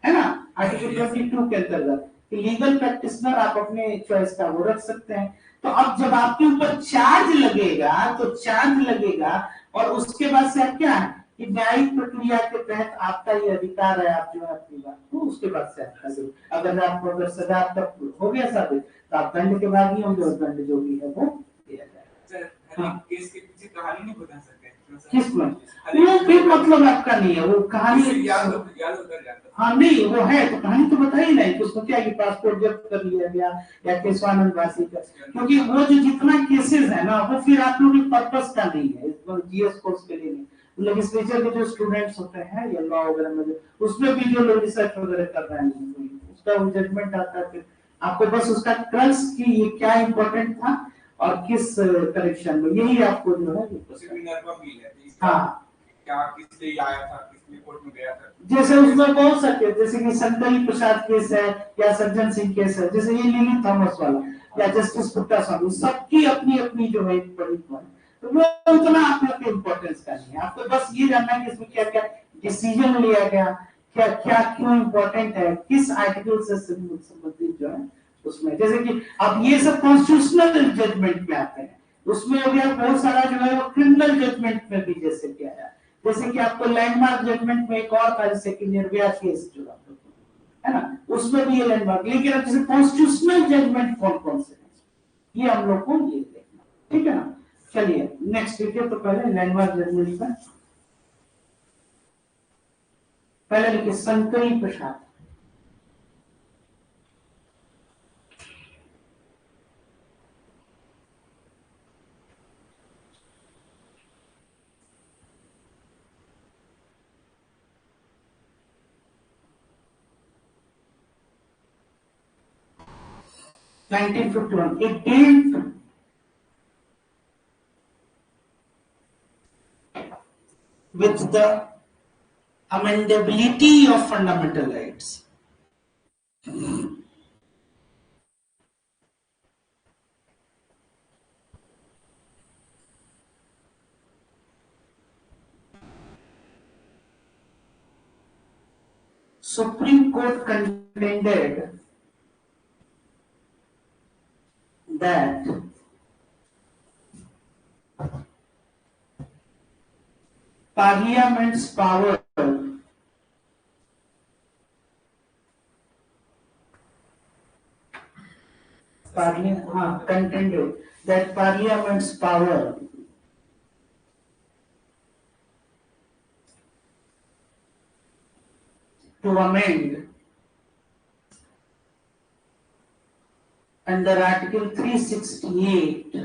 है ना, आर्टिकल 22 के अंतर्गत लीगल प्रैक्टिशनर आप अपने चॉइस का वो रख सकते हैं। तो अब जब आपके ऊपर चार्ज लगेगा, तो चार्ज लगेगा और उसके बाद से आप क्या है कि न्यायिक प्रक्रिया के तहत आपका ये अधिकार है, आप जो है अपनी बात को उसके बाद से आपका जो, अगर आपको अगर सजा तक हो गया साबित, तो आप दंड के बाद ही होंगे, और दंड जो भी है वो दिया जाएगा। हाँ। केस के पीछे कहानी नहीं बता सकते किसमें वो फिर मतलब आपका नहीं है, वो कहानी याद होकर जाता। हाँ नहीं वो है तो कहानी तो बता ही नहीं कि उसको क्या कि पासपोर्ट जब्त कर लिया गया या केशवानंद वासी का, क्योंकि वो जो जितना केसेस है ना वो फिर आप लोग के पर्पस का नहीं है, जीएस कोर्स के लिए नहीं, लेजिस्लेचर के जो स्टूडेंट्स होते हैं या लॉ वगैरह में उसमें भी जो लोग रिसर्च वगैरह कर रहे हैं उसका वो जजमेंट आता है, फिर आपको बस उसका क्रक्स की ये क्या इंपॉर्टेंट था और किस करेक्शन में, यही आपको जो है हाँ क्या किस लिए आया था, किस लिए कोर्ट में गया था, जैसे उसमें बहुत सके, जैसे कि शंकरी प्रसाद केस है या सज्जन सिंह केस है, जैसे ये लिली थॉमस वाला या जस्टिस पुट्टा स्वामी, सबकी अपनी अपनी जो है बड़ी है, तो वो उतना आप लोग के इम्पोर्टेंस का नहीं है, आपको बस ये जानना है कि इसमें क्या क्या डिसीजन लिया गया, क्या क्या क्यों इम्पोर्टेंट है, किस आर्टिकल से संबंधित जो है उसमें, जैसे कि अब ये सब कॉन्स्टिट्यूशनल जजमेंट में आते हैं, उसमें हो गया बहुत सारा जो है वो क्रिमिनल जजमेंट में भी जैसे क्या है, जैसे कि आपको लैंडमार्क जजमेंट में एक और था, जैसे कि निर्भया केस जो है ना, उसमें भी ये लैंडमार्क, लेकिन अब जैसे कॉन्स्टिट्यूशनल जजमेंट कौन कौन से हैं ये हम लोग को ये देखना, ठीक है ना। चलिए नेक्स्ट लिखिए, तो पहले लैंडमार्क जजमेंट का पहले लिखिए शंकरी प्रसाद। It dealt with the amendability of fundamental rights. Supreme Court contended that Parliament's power contended that Parliament's power to amend under Article 368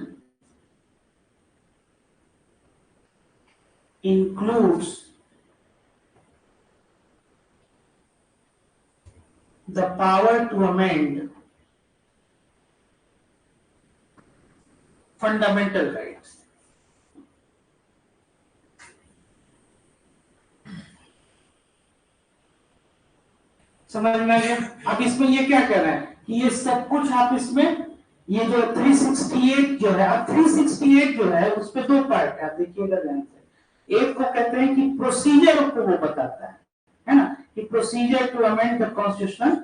includes the power to amend fundamental rights. समझ में आ गया? अब इसमें ये क्या कह रहा है कि ये सब कुछ आप इसमें ये जो 368 जो है, अब 368 जो है उसपे दो पार्ट है, आप देखिएगा ध्यान से। एक को कहते हैं कि प्रोसीजर को वो बताता है ना, कि procedure to amend the constitution.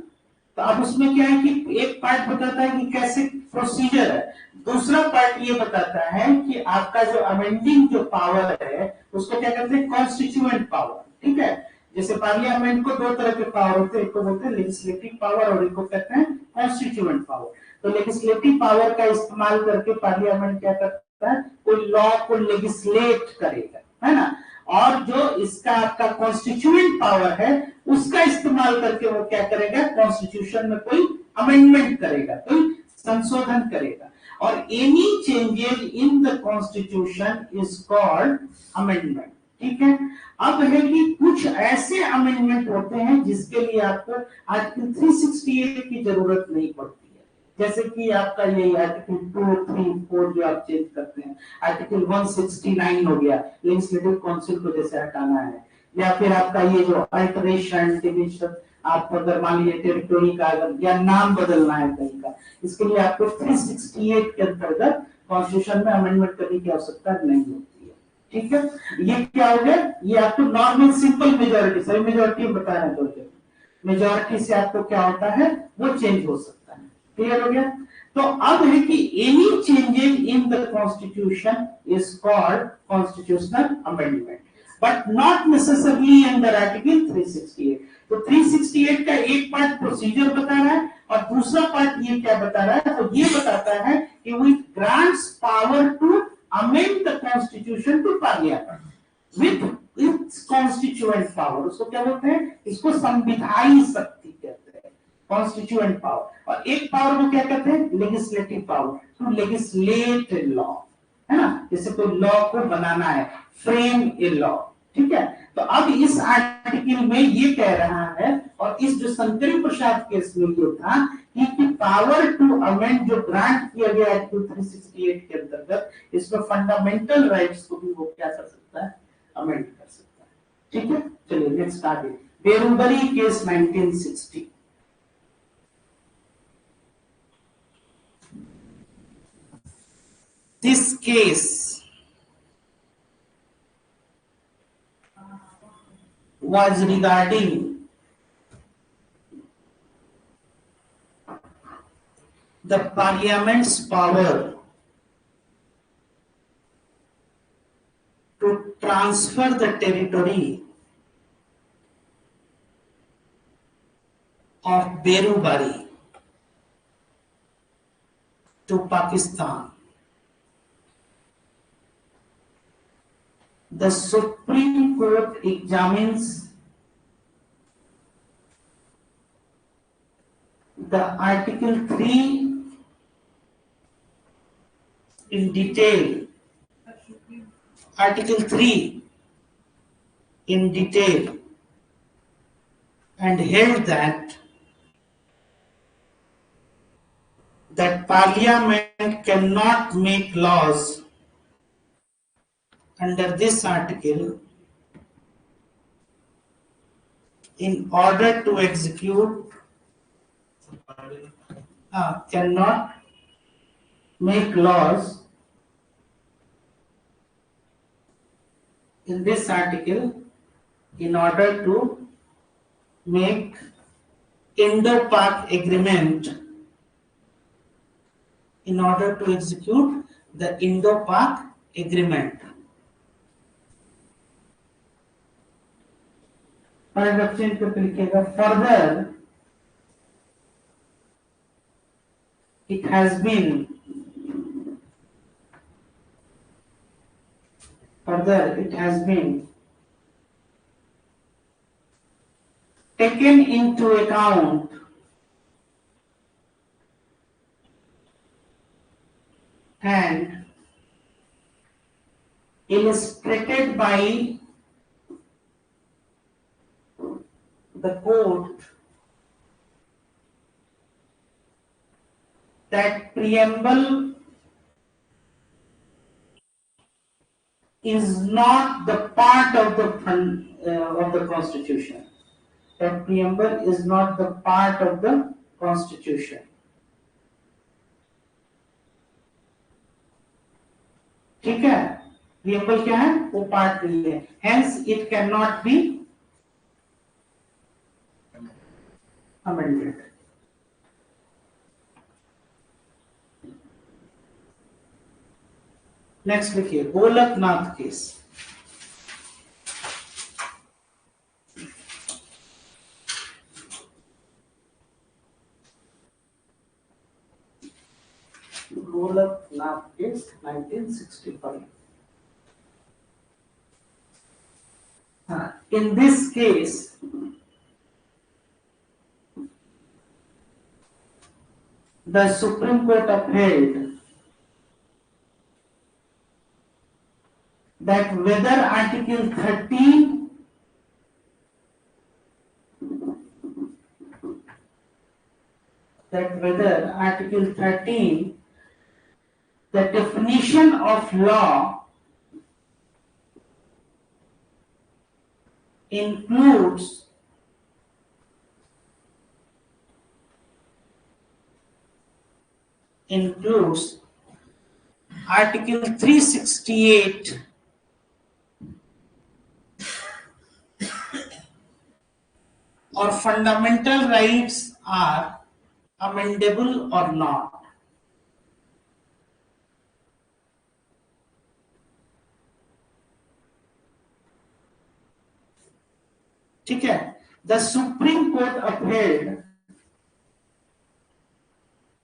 तो अब उसमें क्या है कि एक पार्ट बताता है कि कैसे प्रोसीजर है, दूसरा पार्ट ये बताता है कि आपका जो अमेंडिंग जो पावर है उसको क्या कहते हैं, कॉन्स्टिट्यूएंट पावर, ठीक है। जैसे पार्लियामेंट को दो तरह के पावर होते हैं, एक को बोलते हैं लेजिस्लेटिव पावर और एक को कहते हैं कॉन्स्टिट्यूएंट पावर। तो लेजिस्लेटिव पावर का इस्तेमाल करके पार्लियामेंट क्या करता सकता है, कोई लॉ को लेजिस्लेट करेगा, है ना, और जो इसका आपका कॉन्स्टिट्यूएंट पावर है उसका इस्तेमाल करके वो क्या करेगा, कॉन्स्टिट्यूशन में कोई अमेंडमेंट करेगा, कोई संशोधन करेगा, और any changes in the constitution is called amendment. ठीक है, अब है कि कुछ ऐसे अमेंडमेंट होते हैं जिसके लिए आपको आर्टिकल 368 की जरूरत नहीं पड़ती है, जैसे कि आपका ये आर्टिकल 2, 3, 4 जो आप चेंज करते हैं, आर्टिकल 169 हो गया, लेजिस्लेटिव काउंसिल को जैसे हटाना है, या फिर आपका ये जो अल्टरेशन डिविजन, आप अगर मान लीजिए टेरिटोरी का अगर या नाम बदलना है कहीं का, इसके लिए आपको 368 के अंतर्गत कॉन्स्टिट्यूशन में अमेंडमेंट करने की आवश्यकता नहीं होती है। ठीक है, ये क्या हो गया, ये आपको नॉर्मल सिंपल मेजोरिटी, सही मेजोरिटी बता रहे हैं, तो मेजोरिटी से आपको क्या होता है, वो चेंज हो सकता है। क्लियर हो गया, तो अब है कि any changes in the constitution is called constitutional amendment, but not necessarily under article 368। तो 368 का एक पार्ट प्रोसीजर बता रहा है और दूसरा पार्ट ये क्या बता रहा है, तो ये बताता है कि we grants power to amend the constitution to parliament with its constituent power. उसको क्या बोलते हैं, इसको संविधायी शक्ति कहते हैं, कॉन्स्टिट्यूएंट पावर, और एक पावर को क्या कहते हैं, legislative power, to legislate a law, है ना, जैसे कोई लॉ को बनाना है, फ्रेम ए लॉ। ठीक है, तो अब इस आर्टिकल में ये कह रहा है, और इस जो शंकरी प्रसाद केस में ये था कि पावर टू अमेंड जो ग्रांट किया गया आर्टिकल 368 के अंतर्गत, इसमें फंडामेंटल राइट्स को भी वो क्या कर सकता है, अमेंड कर सकता है। ठीक है, चलिए let's start it. Berubari case 1960। This case was regarding the parliament's power to transfer the territory of Berubari to Pakistan. The Supreme Court examines the Article 3 in detail. Article 3 in detail and held that Parliament cannot make laws under this article in order to execute, cannot make laws in this article in order to make Indo-Pak agreement, in order to execute the Indo-Pak agreement. Paragraph change करके लिखिएगा, further it has been taken into account and illustrated by the court that preamble is not the part of the constitution. That preamble is not the part of the constitution. ठीक है, preamble क्या है, वो part नहीं है, hence it cannot be amended. Next लिखिए, Golaknath case. Golaknath case 1965. In this case, the Supreme Court upheld that whether Article 13 the definition of law includes Article 368 or fundamental rights are amendable or not. ठीक है, the Supreme Court upheld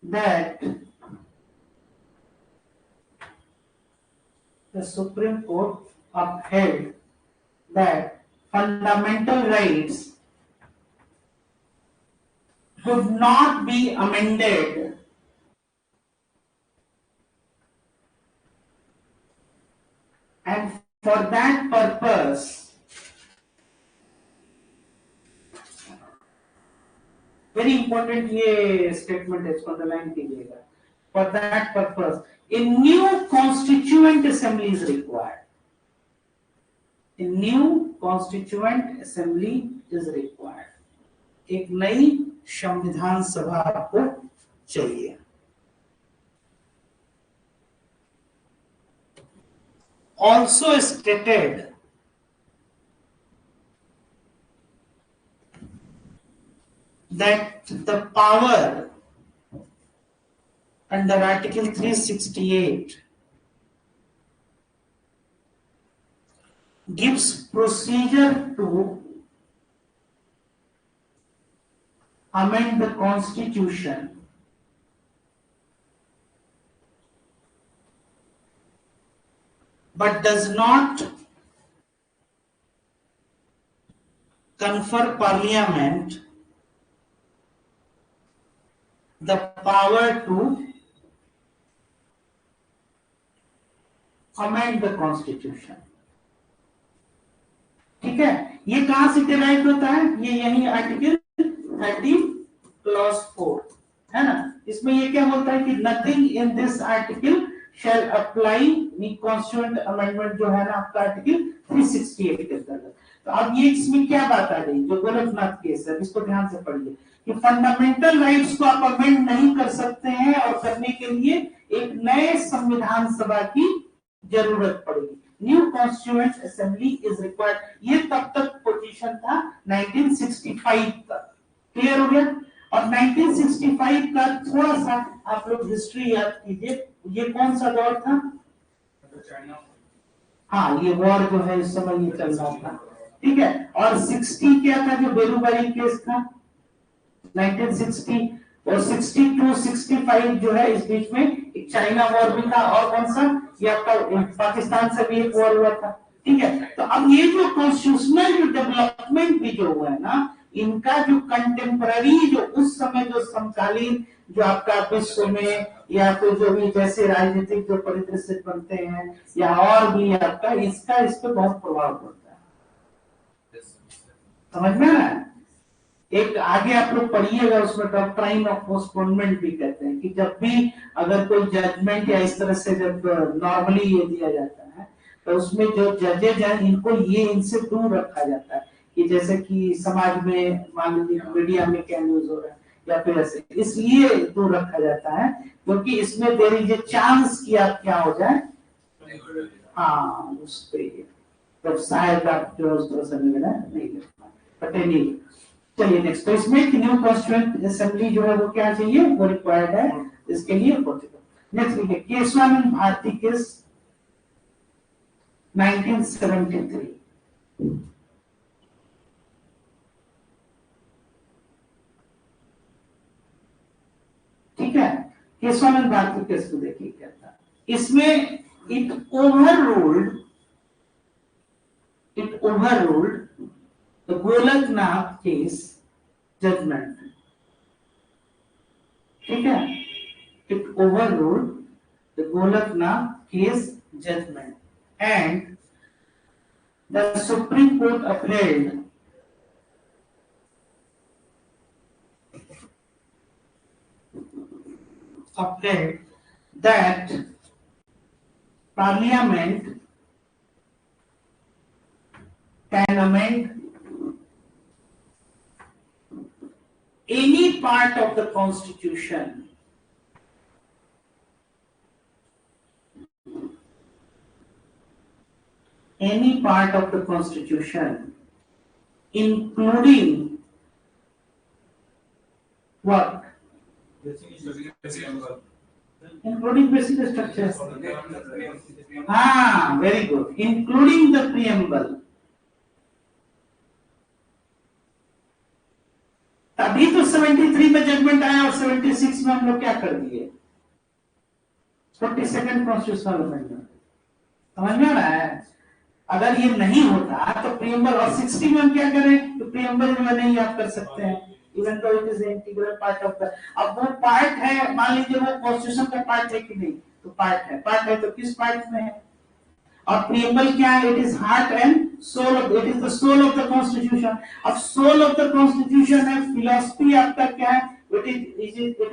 that fundamental rights could not be amended and for that purpose very important ये statement है, इसको underline कीजिएगा. For that purpose, a new constituent assembly is required. A new constituent assembly is required. एक नई संविधान सभा आपको चाहिए. Also stated that the power under Article 368 gives procedure to amend the Constitution but does not confer Parliament the power to amend the Constitution. ठीक है, ये कहां से डिराइव होता है? ये यही आर्टिकल 30 क्लॉज 4 है ना. इसमें ये क्या बोलता है कि nothing in this article shall apply constituent amendment जो है ना आपका आर्टिकल 368 के अंतर्गत. तो अब ये इसमें क्या बात आ गई जो गोरखनाथ केस है, इसको ध्यान से पढ़िए कि फंडामेंटल राइट्स को आप अमेंड नहीं कर सकते हैं और करने के लिए एक नए संविधान सभा की जरूरत पड़ेगी. New constituent assembly is required. ये तब तक पोजीशन था 1965 तक. क्लियर हो गया. और 1965 का थोड़ा सा आप लोग हिस्ट्री याद कीजिए. ये कौन सा दौर था? हाँ, ये वॉर जो है इस समय ये चल रहा था. ठीक है. और 60 क्या था जो बेरूबाई केस था 1960 और 62 65 जो है इस बीच में एक चाइना वॉर भी था. और कौन सा? ये आपका पाकिस्तान से भी एक वॉर हुआ था. ठीक है. तो अब ये जो कॉन्स्टिट्यूशनल जो डेवलपमेंट भी जो हुआ है ना, इनका जो कंटेम्पररी जो उस समय जो समकालीन जो आपका विश्व में या तो जो भी जैसे राजनीतिक जो परिदृश्य बनते हैं या और भी आपका इसका इस पर बहुत प्रभाव पड़ता है. समझ में आया? एक आगे आप लोग पढ़िएगा उसमें डॉक्ट्राइन ऑफ पोस्टपोनमेंट भी कहते हैं कि जब भी अगर कोई जजमेंट या इस तरह से जब नॉर्मली ये दिया जाता है तो उसमें जो जजेज हैं इनको ये इनसे दूर रखा जाता है कि जैसे कि समाज में मान लीजिए मीडिया में क्या न्यूज हो रहा है या फिर ऐसे, इसलिए दूर रखा जाता है क्योंकि इसमें देर इज ए चांस कि आप क्या हो जाए. हाँ, उस पे तब शायद आप जो उस तरह से नहीं पता नहीं. चलिए नेक्स्ट. तो इसमें न्यू कॉन्स्टिट्यूएंट असेंबली जो है वो क्या चाहिए, वो रिक्वायर्ड है. इसके लिए नेक्स्ट लिखिए केशवानंद भारती केस 1973. ठीक है. केशवानंद भारती केस को देखिए क्या था इसमें। it overruled the Golaknath case judgment. ठीक है, it overruled the Golaknath case judgment and the Supreme Court upheld that Parliament can amend any part of the Constitution including what? Including basic structure. Very good. Including the preamble. तभी तो 73 में judgement आया और 76 में हम लोग क्या कर दिए 42nd कॉन्स्टिट्यूशनल अमेंडमेंट। समझ में आ रहा है? अगर ये नहीं होता तो प्रीएम्बल और 60 में हम क्या करें तो प्रीएम्बल में नहीं आप कर सकते हैं इवन तो it is integral part of the. अब वो पार्ट है, मान लीजिए वो कॉन्स्टिट्यूशन का पार्ट है कि नहीं, तो पार्ट है तो किस पार्ट में है? और प्रीएम्बल क्या है? It is heart and soul of, it is the soul of the constitution. अब सोल ऑफ द कॉन्स्टिट्यूशन है, फिलॉसफी आपका क्या है? It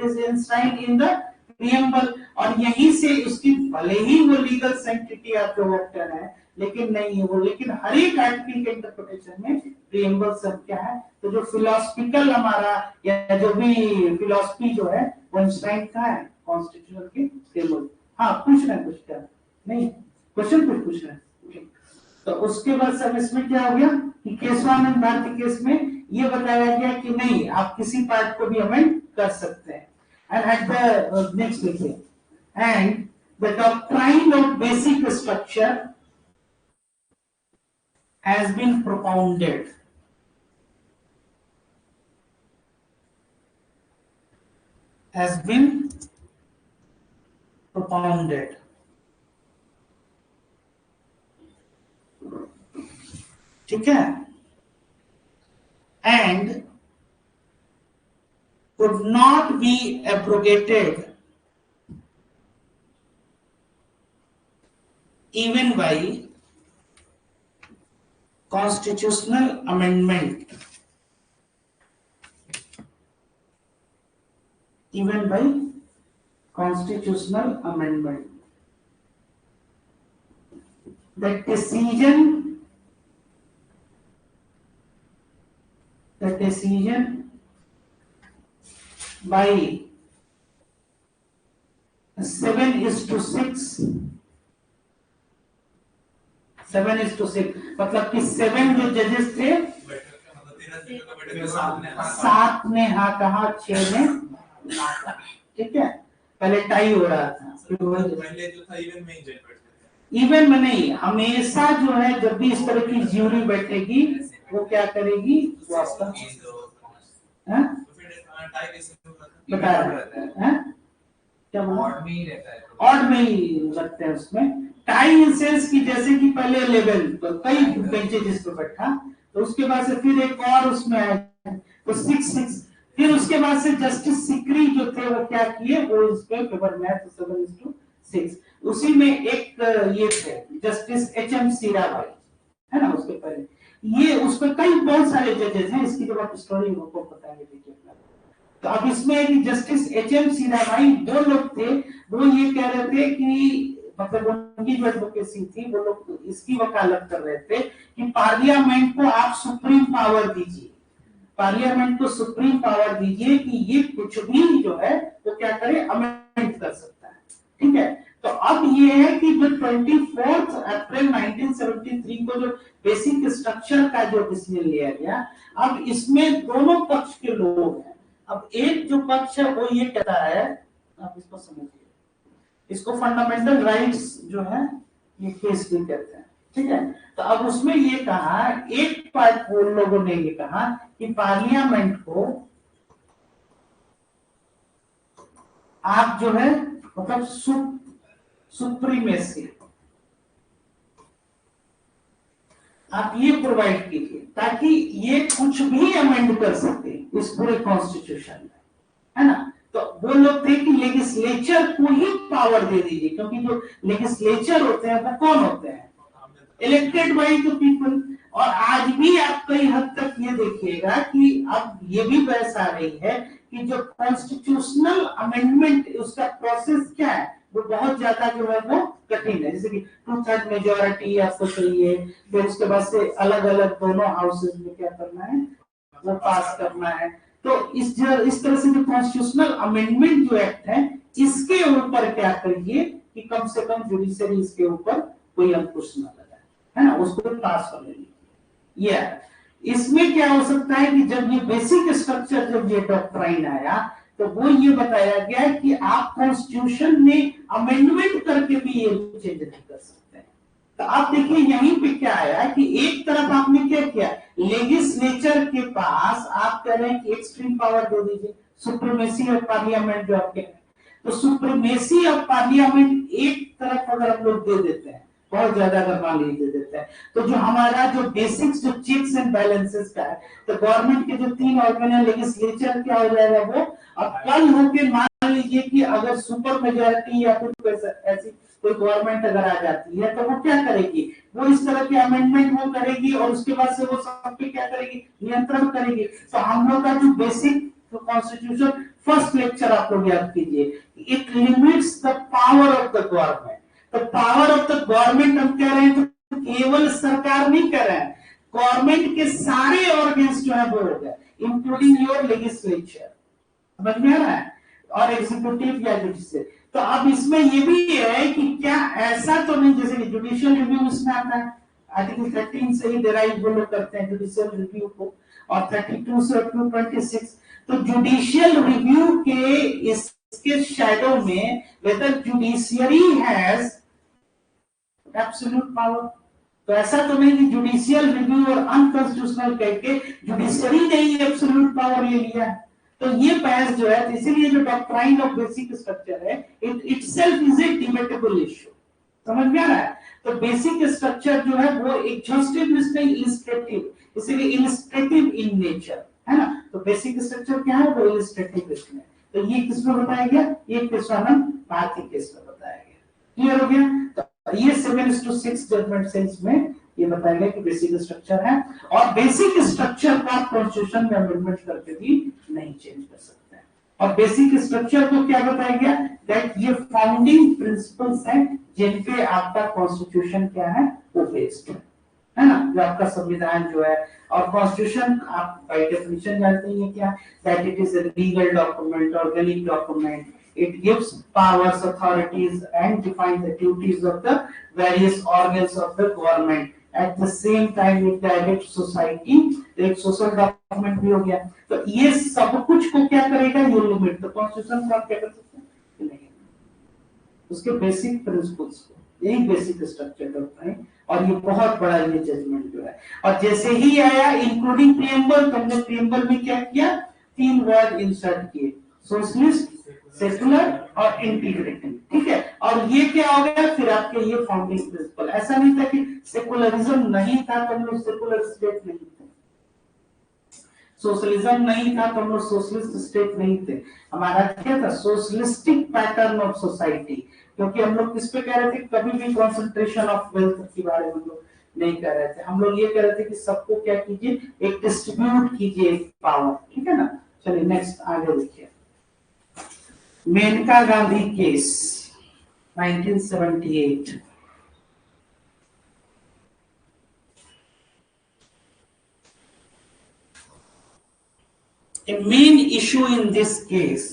is enshrined in the preamble और यहीं से उसकी भले ही वो लीगल सैंक्टिटी आपका वर्टर है लेकिन नहीं है वो, लेकिन हर एक आर्टिकल के इंटरप्रिटेशन में प्रीएम्बल सब क्या है? तो जो फिलोसफिकल हमारा या जो भी फिलोसफी जो है वो एनश्राइन्ड का है कॉन्स्टिट्यूशन के टेबल। हाँ पूछ रहे हैं कुछ क्या? नहीं क्वेश्चन कुछ पूछ रहे हैं। तो उसके बाद सब इसमें क्या हो गया कि केशवानंद भारती केस में ये बताया गया कि नहीं आप किसी पार्ट को भी अमेंड कर सकते हैं। एंड एट द नेक्स्ट लिखिए and the doctrine of basic structure has been propounded ठीक है, and could not be abrogated even by constitutional amendment, even by constitutional amendment. The decision by 7:6 मतलब कि 7 जो जजेस थे 7 ने हाँ कहा 6 ने ठीक है, पहले टाई हो रहा था पहले जो था इवन में ही जज बैठते थे। इवन में नहीं, हमेशा जो है जब भी इस तरह की ज्यूरी बैठेगी वो क्या करेगी वो आपका बता रहा है क्या ऑड में ही रहता है, ऑड में ही रखते हैं उसमें। टाई इन सेंस की जैसे कि पहले लेवल तो कई बेंचेज इस पर बैठा तो उसके बाद से फिर एक और उसमें आया तो 6 फिर उसके बाद से जस्टिस सिकरी जो थे वो क्या किए वो इस पे पेपर में तो 7:6 उसी में एक ये थे जस्टिस एचएम सीराभाई है ना, उसके पहले ये उस पर कई बहुत सारे जजेस हैं, इसकी जब आप स्टोरी को बताएंगे देखिए। तो अब इसमें जस्टिस एचएम सीराभाई दो लोग थे, वो ये कह रहे थे कि मतलब उनकी जो एडवोकेसी थी वो लोग इसकी वकालत कर रहे थे कि पार्लियामेंट को आप सुप्रीम पावर दीजिए, पार्लियामेंट को सुप्रीम पावर दीजिए कि ये कुछ भी जो है वो क्या करे अमेंड कर सकता है। ठीक है, तो अब ये है कि जो 24 अप्रैल 1973 को जो बेसिक स्ट्रक्चर का जो डिसीजन लिया गया, अब इसमें दोनों पक्ष के लोग हैं। अब एक जो पक्ष है वो ये कहता है, आप इसको समझिए, इसको फंडामेंटल राइट्स जो है ये केस भी कहते हैं। ठीक है, तो अब उसमें ये कहा एक पार्ट वो लोगों ने ये कहा कि पार्लियामेंट को आप जो है मतलब सुप्रीमेसी आप ये प्रोवाइड कीजिए ताकि ये कुछ भी अमेंड कर सके इस पूरे कॉन्स्टिट्यूशन में, है ना। तो वो लोग थे कि लेजिस्लेचर को ही पावर दे दीजिए, क्योंकि जो लेजिस्लेचर होते हैं वो कौन होते हैं, इलेक्टेड बाय द पीपल। और आज भी आप कई हद तक ये देखिएगा कि अब ये भी बहस आ रही है कि जो कॉन्स्टिट्यूशनल अमेंडमेंट उसका प्रोसेस क्या है, वो बहुत ज्यादा जो है वो कठिन है। जैसे कि 2/3 मेजोरिटी आपको चाहिए, फिर उसके बाद से अलग अलग दोनों हाउसेज में क्या करना है, वो पास करना है। तो इस तरह से जो कॉन्स्टिट्यूशनल अमेंडमेंट जो एक्ट है, इसके ऊपर क्या करिए कि कम से कम जुडिशरी इसके ऊपर कोई अंकुश न लगाए, है ना, उसको पास कर लेंगे। ये इसमें क्या हो सकता है कि जब ये बेसिक स्ट्रक्चर, जब ये डॉक्ट्राइन आया, तो वो ये बताया गया कि आप कॉन्स्टिट्यूशन में अमेंडमेंट करके भी ये चेंज नहीं कर सकते। तो आप देखिए यहीं पे क्या आया कि एक तरफ आपने क्या किया, लेजिस्लेचर के पास आप कह रहे हैं कि एक्सट्रीम पावर दे दीजिए, सुप्रीमेसी ऑफ पार्लियामेंट जो आपके, तो सुप्रीमेसी ऑफ पार्लियामेंट एक तरफ अगर हम लोग दे देते हैं, बहुत ज्यादा अगर मान लीजिए देते हैं, तो जो हमारा जो बेसिक्स जो चेक्स एंड बैलेंसेस का है, तो गवर्नमेंट के जो 3 ऑर्गन है, लेजिस्लेचर क्या हो जाएगा वो, अब कल होके मान लीजिए कि अगर सुपर मेजोरिटी या कुछ ऐसी कोई गवर्नमेंट अगर आ जाती है, तो वो क्या करेगी, वो इस तरह के अमेंडमेंट वो करेगी और उसके बाद से वो सब पे क्या करेगी, नियंत्रण करेगी। तो हम लोग का जो बेसिक कॉन्स्टिट्यूशन फर्स्ट लेक्चर आप लोग याद कीजिए, it limits the power of the government. तो पावर ऑफ द गवर्नमेंट हम कह रहे हैं तो केवल सरकार नहीं कह रहे हैं, गवर्नमेंट के सारे ऑर्गन्स जो है वो हो गए, इंक्लूडिंग योर लेजिस्लेचर, समझ में आ रहा है, और एग्जीक्यूटिव या जुडिशियल। तो अब इसमें ये भी है कि क्या ऐसा तो नहीं, जैसे कि जुडिशियल रिव्यू इसमें आता है, आर्टिकल 13 से ही डिराइव वो लोग करते हैं जुडिशियल रिव्यू को, और 32 से 26। तो जुडिशियल रिव्यू के इसके शैडो में whether judiciary has absolute power, तो ऐसा तो नहीं कि जुडिशियल रिव्यू और अनकॉन्स्टिट्यूशनल कहके जुडिशियरी ने ही एब्सोल्यूट पावर ले लिया। तो ये बहस जो है, तो इसीलिए जो डॉक्ट्राइन ऑफ बेसिक स्ट्रक्चर है, it itself is a debatable issue, समझ में आ रहा है। तो बेसिक स्ट्रक्चर जो है वो एग्जॉस्टिव नहीं, इलिस्ट्रेटिव, इसीलिए इलिस्ट्रेटिव इन नेचर, है ना। तो बेसिक स्ट्रक्चर क्या है, वो इलिस्ट्रेटिव इसमें। तो ये किसमें बताया गया, ये कृष्णानंद भारती केस में बताया गया, क्लियर हो गया। तो ये 7:6 जजमेंट सेंस में ये बताया गया कि बेसिक स्ट्रक्चर है, और बेसिक स्ट्रक्चर का कॉन्स्टिट्यूशन में अमेंडमेंट करके भी नहीं चेंज कर सकते हैं। और बेसिक स्ट्रक्चर को क्या बताया गया, दैट ये फाउंडिंग प्रिंसिपल्स हैं जिन पे आपका कॉन्स्टिट्यूशन क्या है, वो बेस्ड है ना, जो आपका संविधान जो है। और कॉन्स्टिट्यूशन आप बाय डेफिनेशन जानते हैं क्या, that it is a legal document, organic document, it gives powers, authorities and defines the duties of the various organs of the government, at the same time it directs society, एक social document भी हो गया। तो ये सब कुछ को क्या करेगा, ये लिमिट, तो कॉन्स्टिट्यूशन को आप क्या कर सकते हैं, नहीं, उसके बेसिक प्रिंसिपल्स को, यही बेसिक स्ट्रक्चर होता है। और ये बहुत बड़ा ये जजमेंट जो है, और जैसे ही आया इंक्लूडिंग प्रीएम्बल, तो हमने प्रीएम्बल में क्या किया, 3 वर्ड इंसर्ट किए, सोशलिस्ट, सेकुलर और इंटीग्रिटी, ठीक है। और ये क्या हो गया, फिर आपके ये फाउंडिंग प्रिंसिपल। ऐसा नहीं था कि सेकुलरिज्म नहीं था तो हम लोग सेकुलर स्टेट नहीं थे, सोशलिज्म नहीं था तो हम लोग सोशलिस्ट स्टेट नहीं थे। हमारा क्या था, सोशलिस्टिक पैटर्न ऑफ सोसाइटी, क्योंकि हम लोग किस पे कह रहे थे, कभी भी कॉन्सेंट्रेशन ऑफ वेल्थ के बारे में हम लोग नहीं कह रहे थे। हम लोग ये कह रहे थे कि सबको क्या कीजिए, एक डिस्ट्रीब्यूट कीजिए पावर, ठीक है ना। चलिए नेक्स्ट आगे देखिए, Maneka Gandhi case 1978। A main issue in this case,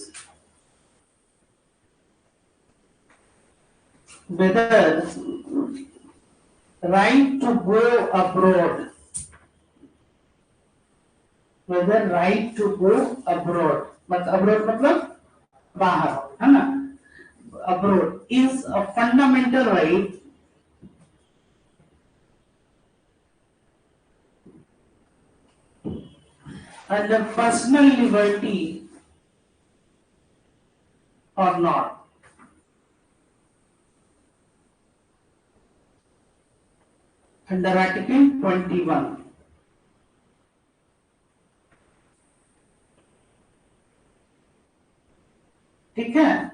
whether right to go abroad, whether right to go abroad, abroad मतलब बाहर, है ना, abroad is a fundamental right and the personal liberty or not? Under Article 21. ठीक है,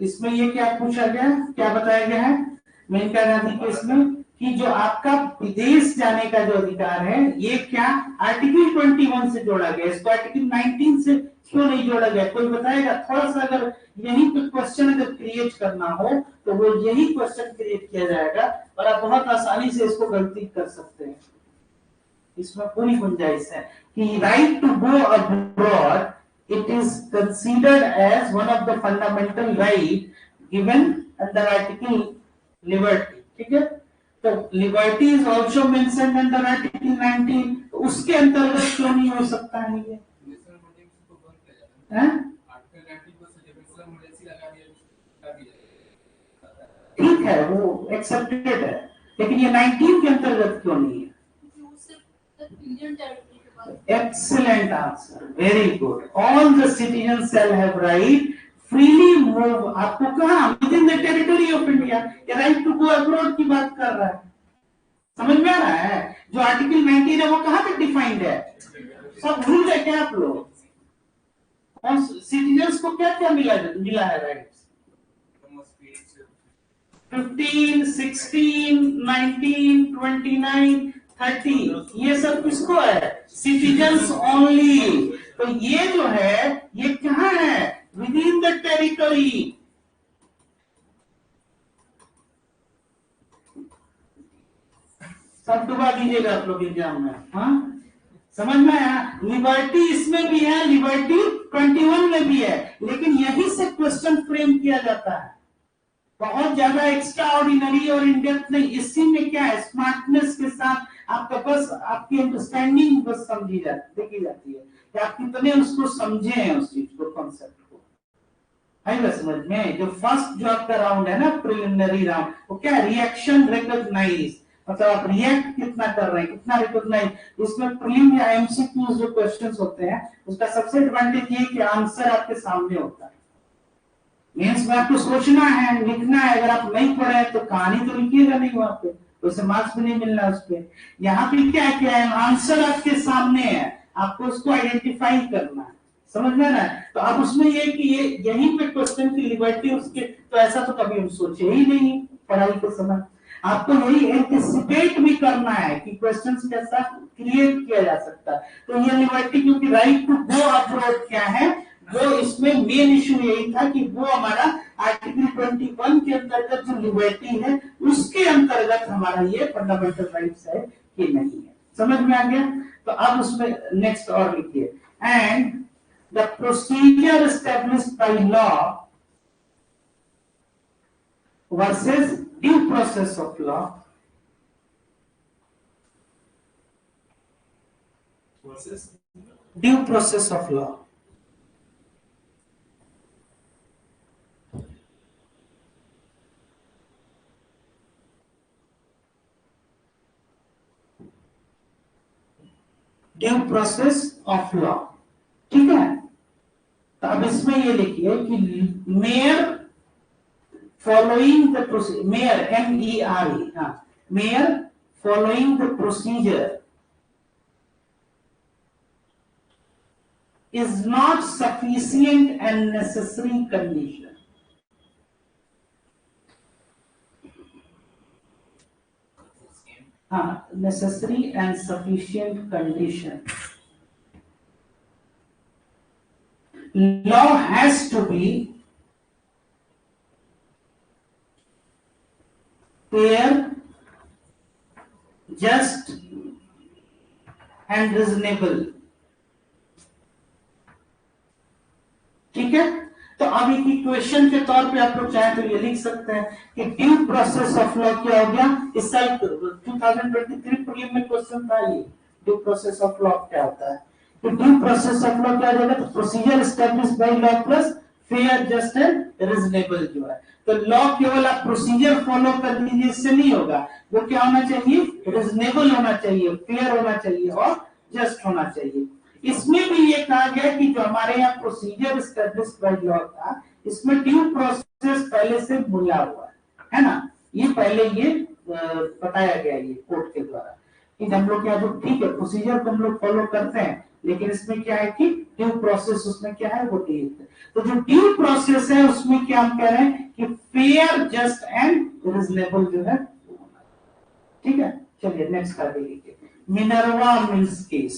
इसमें ये क्या पूछा गया, क्या बताया गया है मेनका गांधी केस में कि जो आपका विदेश जाने का जो अधिकार है ये क्या आर्टिकल 21 से जोड़ा गया, इसको आर्टिकल 19 से क्यों नहीं जोड़ा गया? कोई बताएगा? थोड़ा सा अगर यही पे क्वेश्चन अगर क्रिएट करना हो तो वो यही क्वेश्चन क्रिएट किया जाएगा और आप बहुत आसानी से इसको गलती कर सकते हैं। इसमें पूरी गुंजाइश है कि right to go abroad it is considered as one of the fundamental right given under article liberty. ठीक है, तो liberty is also mentioned under article 19, तो उसके अंतर्गत क्यों नहीं हो सकता है ये? ठीक है, वो एक्सेप्टेड है, लेकिन ये 19 के अंतर्गत क्यों नहीं है? Excellent answer, very good. All the citizens shall have right freely move. आपको कहा within the territory of India, ये right to go abroad की बात कर रहा है, समझ में आ रहा है? जो आर्टिकल 19 है वो कहाँ तक डिफाइंड है? सब भूल गए क्या आप लोग? और सिटीजन्स को क्या क्या मिला है राइट्स? 15, 16, 19, 29, 30, ये सब किसको है? Citizens only. तो ये जो है ये कहाँ है? With in the territory. सब डुबा दीजिएगा आप लोग एग्जाम में, हाँ समझ में आया? लिबर्टी इसमें भी है, लिबर्टी 21 में भी है, लेकिन यही से क्वेश्चन फ्रेम किया जाता है, बहुत ज्यादा एक्स्ट्रा ऑर्डिनरी और इनडेप्थ नहीं। इसी में क्या है, स्मार्टनेस के साथ आपका बस आपकी अंडरस्टैंडिंग बस समझी जाती देखी जाती है कि आप कितने उसको समझे हैं, उस चीज को, कॉन्सेप्ट को, है ना समझ में? जो फर्स्ट जो आपका राउंड है ना, प्रिलिमिनरी राउंड, वो क्या रिएक्शन रिकॉग्नाइज, मतलब आप रिएक्ट कितना कर रहे हैं, कितना रिकॉग्नाइज। उसमें प्रीलिम या एमसीक्यूज जो क्वेश्चंस होते हैं उसका सबसे एडवांटेज ये कि आंसर आपके सामने होता है। मीन्स में आपको सोचना है, लिखना है, अगर आप नहीं पढ़े तो कहानी तो लिखिएगा नहीं वहां पे, उससे मार्क्स भी नहीं मिलना उस पे। यहाँ पे क्या है, आंसर आपके सामने है, आपको उसको आइडेंटिफाई करना है, समझ में ना? तो अब उसमें ये कि ये यहीं पे क्वेश्चन की लिबर्टी उसके, तो ऐसा तो कभी हम सोचे ही नहीं पढ़ाई के समय। आपको यही एंटिसिपेट भी करना है कि क्वेश्चंस कैसा क्रिएट किया जा सकता है। तो ये लिबर्टी, क्योंकि राइट टू गो अब्रॉड क्या है, वो इसमें मेन इशू यही था कि वो हमारा आर्टिकल 21 के अंतर्गत जो लिबर्टी है उसके अंतर्गत हमारा ये फंडामेंटल राइट्स है कि नहीं है। समझ में आ गया? तो अब उसमें नेक्स्ट और लिखिए, and the procedure established by law versus due process of law versus due process of law. Due process of law, ठीक है? तो अब इसमें ये लिखिए कि mayor following the procedure, mayor MERE, हाँ, mayor following the procedure is not sufficient and necessary condition. Necessary and sufficient condition. Law has to be fair, just and reasonable. ठीक है? तो अब एक इक्वेशन के तौर पे आप लोग चाहे तो ये लिख सकते हैं कि ड्यू प्रोसेस ऑफ लॉ क्या हो गया। इस साल 2023 प्रीलिम में क्वेश्चन था ये, ड्यू प्रोसेस ऑफ लॉ क्या होता है। तो ड्यू प्रोसेस ऑफ लॉ क्या हो जाएगा, तो procedure established by law plus fair, just and reasonable जो है। तो लॉ केवल आप प्रोसीजर फॉलो कर लीजिए इससे नहीं होगा, वो क्या होना चाहिए, रीजनेबल होना चाहिए, फेयर होना चाहिए और जस्ट होना चाहिए। इसमें भी ये कहा गया कि जो हमारे यहाँ प्रोसीजर एस्टैब्लिश्ड बाय लॉ था इसमें ड्यू प्रोसेस पहले से मिला हुआ है ना, ये पहले ये बताया गया ये कोर्ट के द्वारा कि हम लोग क्या, जो ठीक है प्रोसीजर को हम लोग फॉलो करते हैं, लेकिन इसमें क्या है कि ड्यू प्रोसेस उसमें क्या है वो ठीक है। तो जो ड्यू प्रोसेस है उसमें क्या हम कह रहे हैं कि फेयर, जस्ट एंड रिजनेबल जो है, ठीक है। चलिए नेक्स्ट कर देखिए, Minerva Mills case.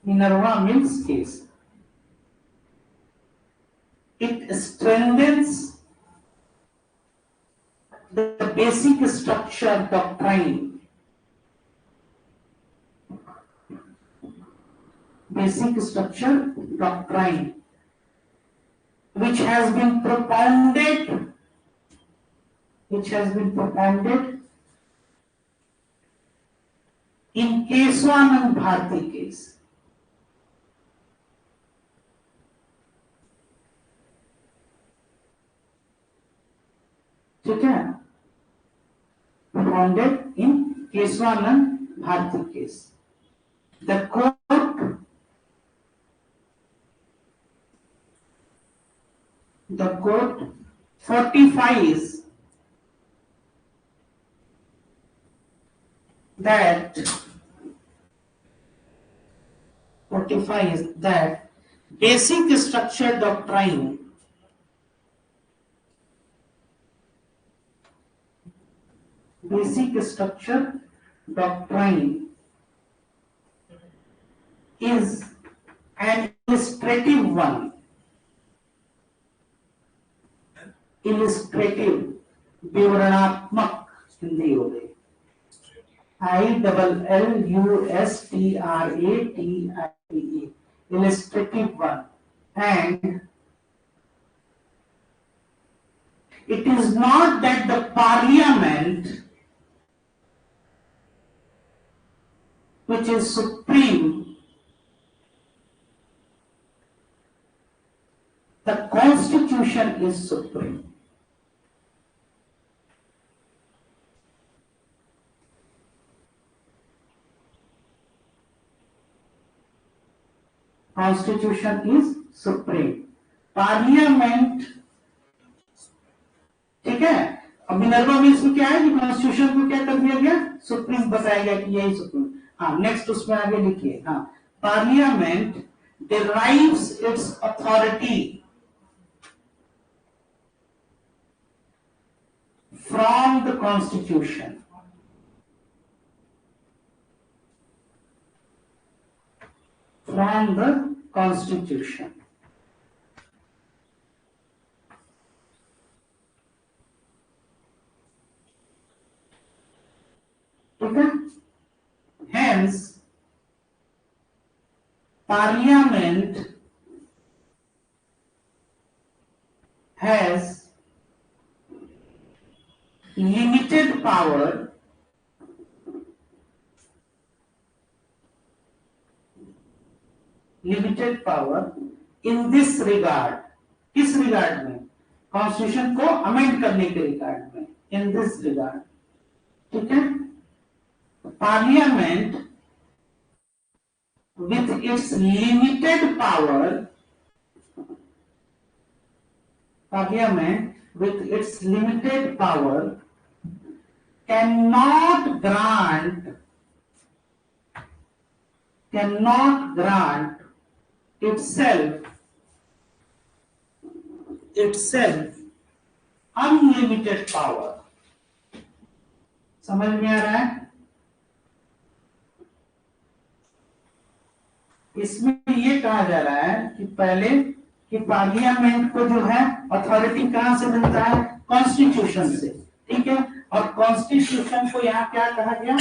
Minerva Mills case, it strengthens the basic structure doctrine, basic structure doctrine which has been propounded in Keswanand Bharti case. ठीक है, propounded in Keswanand Bharti case. The court fortifies that basic structure doctrine is an illustrative one. Illustrative, विवरणात्मक हिंदी हो गई, ILLUSTRATIVE, illustrative one, and it is not that the parliament, which is supreme, the constitution is supreme. Constitution is supreme. Parliament, ठीक है। अब Minerva mills में क्या है कि कॉन्स्टिट्यूशन को क्या कर दिया गया, सुप्रीम बताया गया कि यही सुप्रीम। हाँ नेक्स्ट उसमें आगे लिखिए, हाँ parliament derives its authority from the constitution. From the constitution. Okay? Hence, Parliament has limited power in this regard. किस रिगार्ड में, कॉन्स्टिट्यूशन को अमेंड करने के रिगार्ड में, इन दिस रिगार्ड, ठीक है। Parliament with its limited power, Parliament with its limited power cannot grant itself unlimited power. समझ में आ रहा है? इसमें ये कहा जा रहा है कि पहले कि पार्लियामेंट को जो है अथॉरिटी कहां से मिलता है, कॉन्स्टिट्यूशन से, ठीक है। और कॉन्स्टिट्यूशन को यहाँ क्या कहा गया,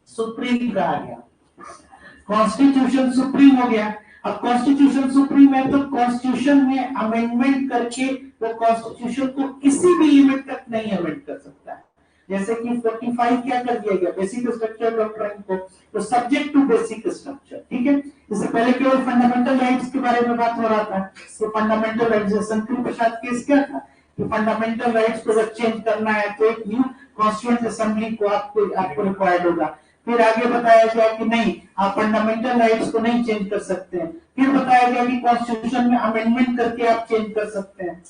सुप्रीम कहा गया। कॉन्स्टिट्यूशन सुप्रीम हो गया। अब कॉन्स्टिट्यूशन सुप्रीम है तो कॉन्स्टिट्यूशन में अमेंडमेंट करके वो कॉन्स्टिट्यूशन को किसी भी लिमिट तक नहीं अमेंड कर सकता है। जैसे कि 45 क्या कर दिया गया, बेसिक स्ट्रक्चर डॉक्ट्राइन को, तो सब्जेक्ट टू बेसिक स्ट्रक्चर, ठीक है। इससे पहले केवल फंडामेंटल राइट्स के बारे में बात हो रहा था, तो fundamental rights, Shankar Prasad case क्या था कि फंडामेंटल राइट्स को जब चेंज करना है तो एक न्यू कॉन्स्टिट्यूएंट असेंबली को आपको रिक्वायर्ड होगा। फिर आगे बताया गया कि नहीं, आप फंडामेंटल राइट्स को नहीं चेंज कर सकते हैं। फिर बताया गया कि कॉन्स्टिट्यूशन में अमेंडमेंट करके आप चेंज कर सकते हैं।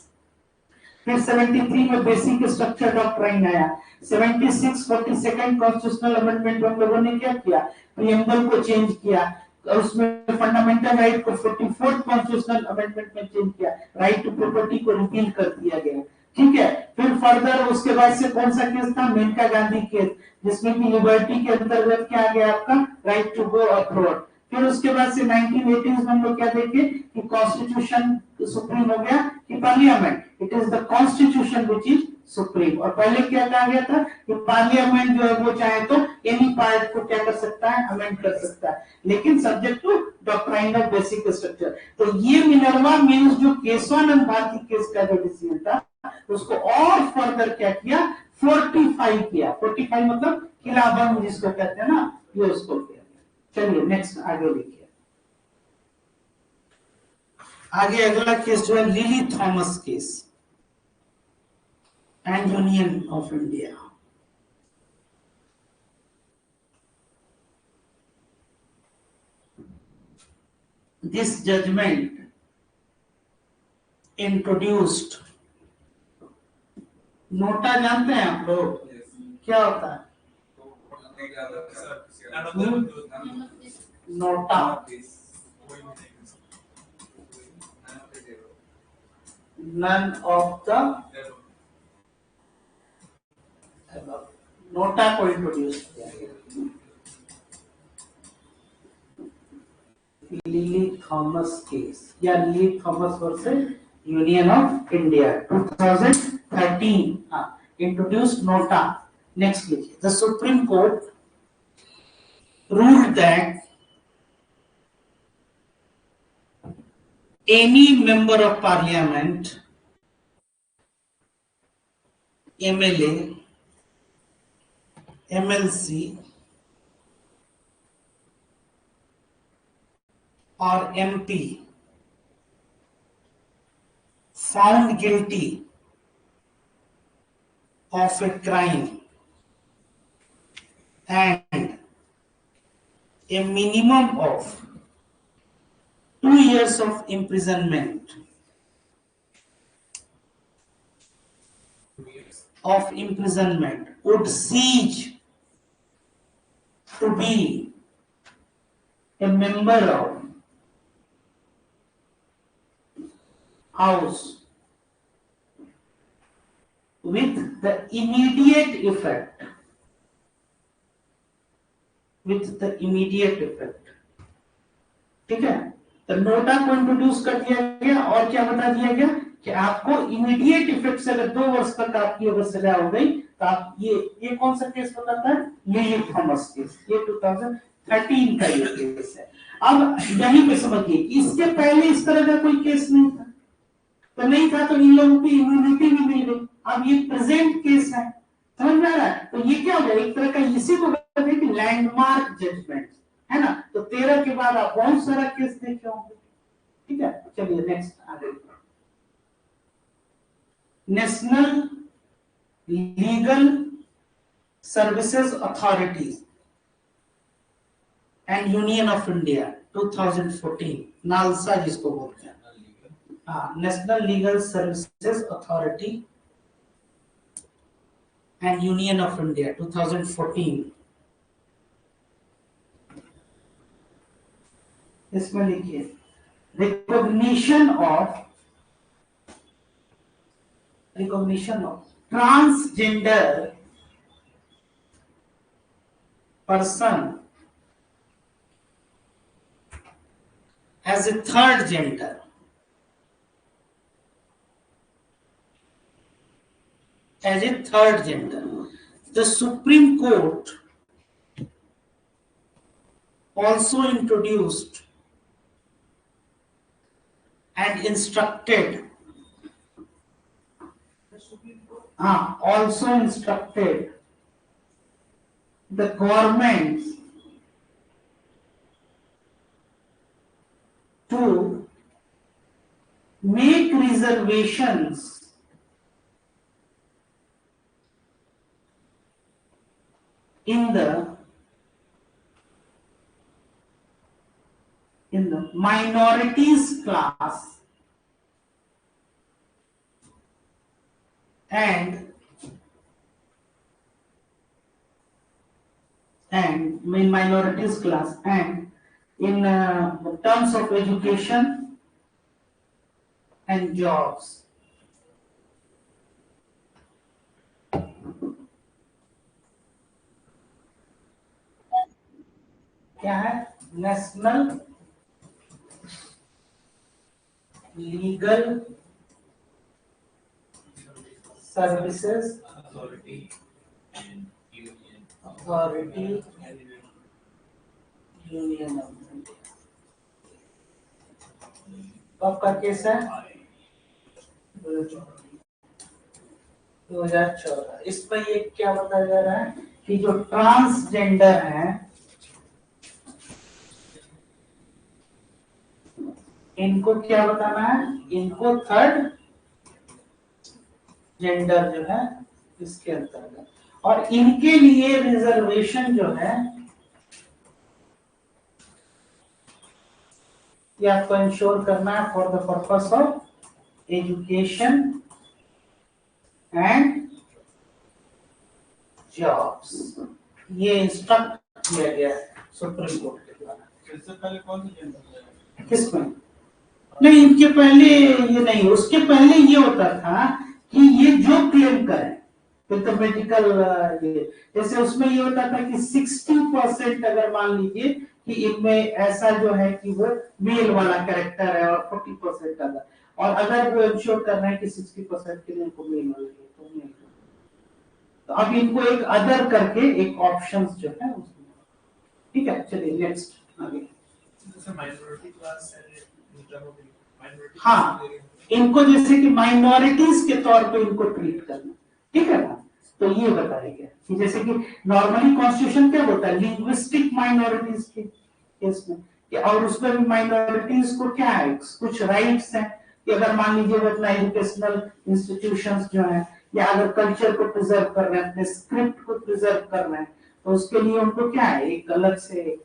फिर 73 में बेसिक स्ट्रक्चर डॉक्ट्राइन आया। 76 42nd कॉन्स्टिट्यूशनल अमेंडमेंट में हम लोगों ने क्या किया, प्रीएम्बल को चेंज किया, और उसमें फंडामेंटल राइट को 44th कॉन्स्टिट्यूशनल अमेंडमेंट में चेंज किया, राइट टू प्रॉपर्टी को रिपील कर दिया गया। ठीक है, फिर फर्दर उसके बाद से कौन सा केस था, मेनका गांधी केस, जिसमें कि लिबर्टी के अंतर्गत क्या आ गया आपका, राइट टू गो अब्रॉड। फिर उसके बाद से 1980s में हम लोग क्या देखे कि कॉन्स्टिट्यूशन सुप्रीम हो गया कि parliament, it is the constitution which is supreme. और पहले क्या कहा गया था कि पार्लियामेंट जो है वो चाहे तो एनी पार्ट को क्या कर सकता है, अमेंड कर सकता है, लेकिन subject to doctrine of basic structure. तो ये मिनर्वा मिल्स जो केशवानंद भारती केस का जो डिसीजन था, उसको और फर्दर क्या किया, 45 किया। 45 मतलब खिलाफत जिसको कहते हैं ना, ये उसको किया। चलिए नेक्स्ट आगे देखिए। आगे अगला केस जो है Lily Thomas case and union of India. This judgement introduced, NOTA जानते हैं आप लोग, क्या होता है NOTA? None of the NOTA को इंट्रोड्यूस किया गया। लिली थॉमस केस या Lily Thomas versus Union of India 2013 introduced NOTA. Next लिखिए, the Supreme Court ruled that any member of parliament, MLA, MLC or MP found guilty of a crime and a minimum of 2 years of imprisonment would cease to be a member of House with the immediate effect. ठीक है, तो NOTA को introduce कर दिया गया और क्या बता दिया गया कि आपको इमीडिएट इफेक्ट से अगर 2 वर्ष तक आपकी अगर सजा हो गई तो आप ये कौन सा केस बताता है, लिली थॉमस केस, ये 2013 का ये केस है। अब यहीं पे समझिए कि इसके पहले इस तरह का कोई केस नहीं था, तो नहीं था तो इन लोगों की इम्यूनिटी भी मिल गई। अब ये प्रेजेंट केस है, समझ में आ रहा है? तो ये क्या हो गया, एक तरह का इसी को कहते हैं कि लैंडमार्क जजमेंट है ना। तो 13 के बाद आप बहुत सारा केस देखे होंगे। ठीक है, चलिए नेक्स्ट आगे। National legal services authority and union of India 2014, NALSA जिसको बोलते हैं, national legal services authority and union of India 2014। इसमें लिखिए, recognition of transgender person as a third gender the Supreme Court also introduced and instructed the governments to make reservations in the in the minorities class and in minorities class and in terms of education and jobs. क्या है? National legal services Authority and union. Authority union of India. कब का case है? 2014। इसमें ये क्या बताया जा रहा है कि जो ट्रांसजेंडर हैं इनको क्या बताना है? इनको थर्ड जेंडर जो है इसके अंतर्गत, और इनके लिए रिजर्वेशन जो है ये आपको इंश्योर करना है for the purpose of education and jobs. ये इंस्ट्रक्ट किया गया है सुप्रीम कोर्ट के द्वारा। इससे पहले कौन सा जेंडर है? किसमें? नहीं, इनके पहले ये नहीं, उसके पहले ये होता था कि ये जो क्लेम करें विद मेडिकल, जैसे उसमें ये होता था कि 60% अगर मान लीजिए कि इनमें ऐसा जो है कि वो मेल वाला कैरेक्टर है और 40% अदर, और अगर वो इंश्योर कर रहे हैं कि 60% के लिए इनको मेल वाला है तो मेल, तो अब इनको एक अदर करके एक ऑप्शंस जो है उसमें। ठीक है, चलिए नेक्स्ट आगे। जैसे माइनॉरिटी क्लास है, माइनॉरिटी हाँ, इनको जैसे कि माइनॉरिटीज के तौर पे इनको ट्रीट करना, ठीक है ना? तो ये बताया गया कि जैसे कि नॉर्मली कॉन्स्टिट्यूशन क्या होता है लिंग्विस्टिक माइनॉरिटीज के केस में, और उसमें भी माइनॉरिटीज को क्या है, कुछ राइट्स हैं कि अगर मान लीजिए वो अपना एजुकेशनल इंस्टीट्यूशंस जो है या अगर कल्चर को प्रिजर्व कर रहे हैं, अपने स्क्रिप्ट को प्रिजर्व कर रहे हैं, तो उसके लिए उनको क्या है एक अलग से एक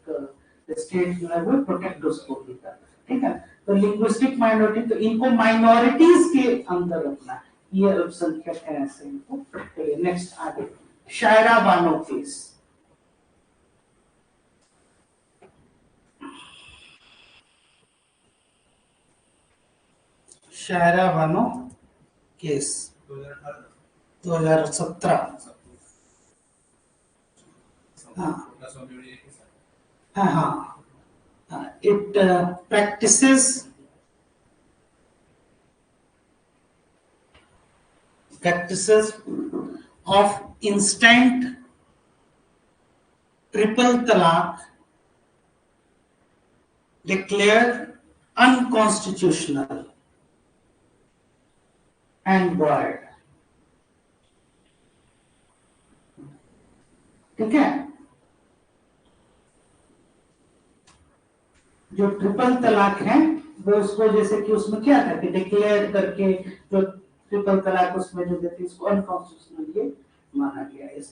स्टेट जो है वो प्रोटेक्ट उसको भी करना, ठीक है? तो लिंग्विस्टिक माइनॉरिटी, तो इनको माइनॉरिटीज के अंदर रखना, ये अल्पसंख्यक है ऐसे इनको। नेक्स्ट आगे, शायरा बानो केस। शायरा बानो केस 2017। हाँ हाँ हाँ, it practices of instant triple talaq declared unconstitutional and void। ठीक है, जो ट्रिपल तलाक है वो उसको जैसे कि उसमें क्या था कि डिक्लेयर करके जो ट्रिपल तलाक उसमें जो देते इसको अनकॉन्स्टिट्यूशनल ये माना गया इस।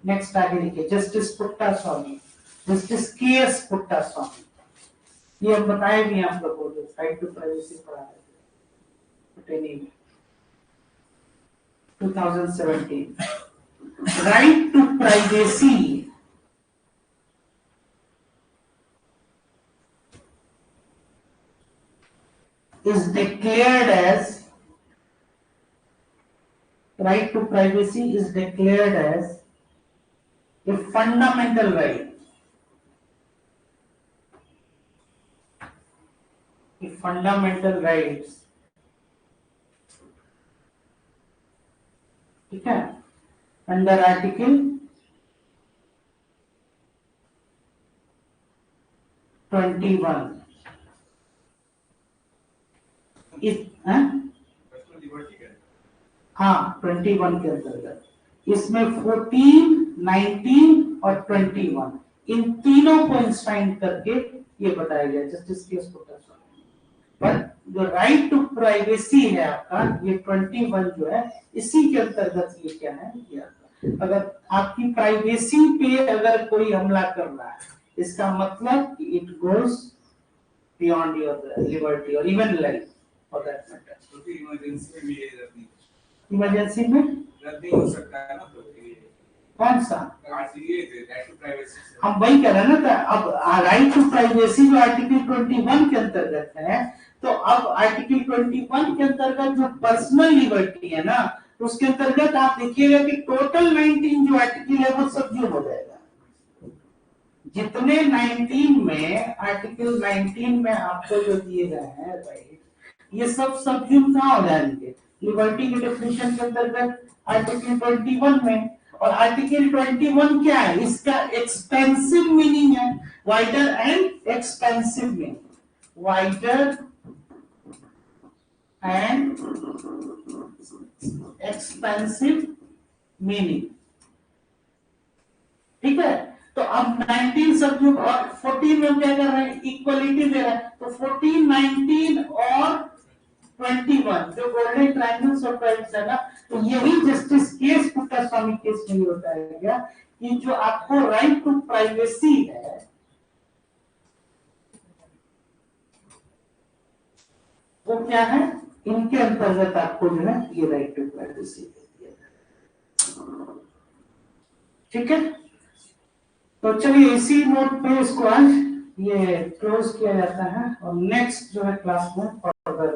नेक्स्ट आगे लिखिए, जस्टिस पुट्टा स्वामी, जस्टिस के एस पुट्टा स्वामी, ये हम बताए भी आप लोगों को राइट टू प्राइवेसी पढ़ा रहे थे 2017। Right to privacy is declared as right to privacy is declared as a fundamental right, a fundamental rights, ठीक है, under article 21 इस हाँ 21 के अंतर्गत, इसमें 14, 19 और 21 इन तीनों को इंस्टाइन करके ये बताया गया जस्टिस के पर जो राइट टू प्राइवेसी है आपका ये 21 जो है इसी के अंतर्गत ये क्या है ये आपका, अगर आपकी प्राइवेसी पे अगर कोई हमला कर रहा है इसका मतलब it goes beyond your liberty or even life for that matter. तो फिर इमरजेंसी में भी ये रद्दी इमरजेंसी में रद्दी हो सकता है ना, तो ये कौन सा? ये राइट टू प्राइवेसी से हम वही कह रहे हैं ना, तो अब राइट टू प्राइवेसी जो आर्टिकल 21 के अंतर्गत है, तो अब आर्टिकल 21 के अंतर्गत जो पर्सनल लिबर्टी है ना, तो उसके अंतर्गत आप देखिएगा कि टोटल 19 जो आर्टिकल है वो सब्ज्यूम हो जाएगा। जितने 19 में आर्टिकल 19 में आपको जो दिए गए हैं राइट, ये सब सब्ज्यूम कहाँ हो जाएंगे? लिबर्टी के डेफिनेशन के अंतर्गत आर्टिकल 21 में। और आर्टिकल 21 क्या है? इसका एक्सपेंसिव मीनिंग है, wider and expensive meaning, wider and expensive meaning. ठीक है, तो अब 19 सब्ज्यूम और 14 में क्या कर रहे हैं? इक्वलिटी दे रहा है, तो 14, 19 और 21 जो गोल्डन ट्रायंगल्स ऑफ राइट्स है ना, तो यही जस्टिस केस पुट्टास्वामी केस में होता है क्या कि जो आपको राइट टू प्राइवेसी है वो क्या है, इनके अंतर्गत आपको जो है ये राइट टू प्राइवेसी दे दिया जाए। ठीक है, तो चलिए इसी नोट पे इसको आज ये क्लोज किया जाता है और नेक्स्ट जो है क्लास में फर्दर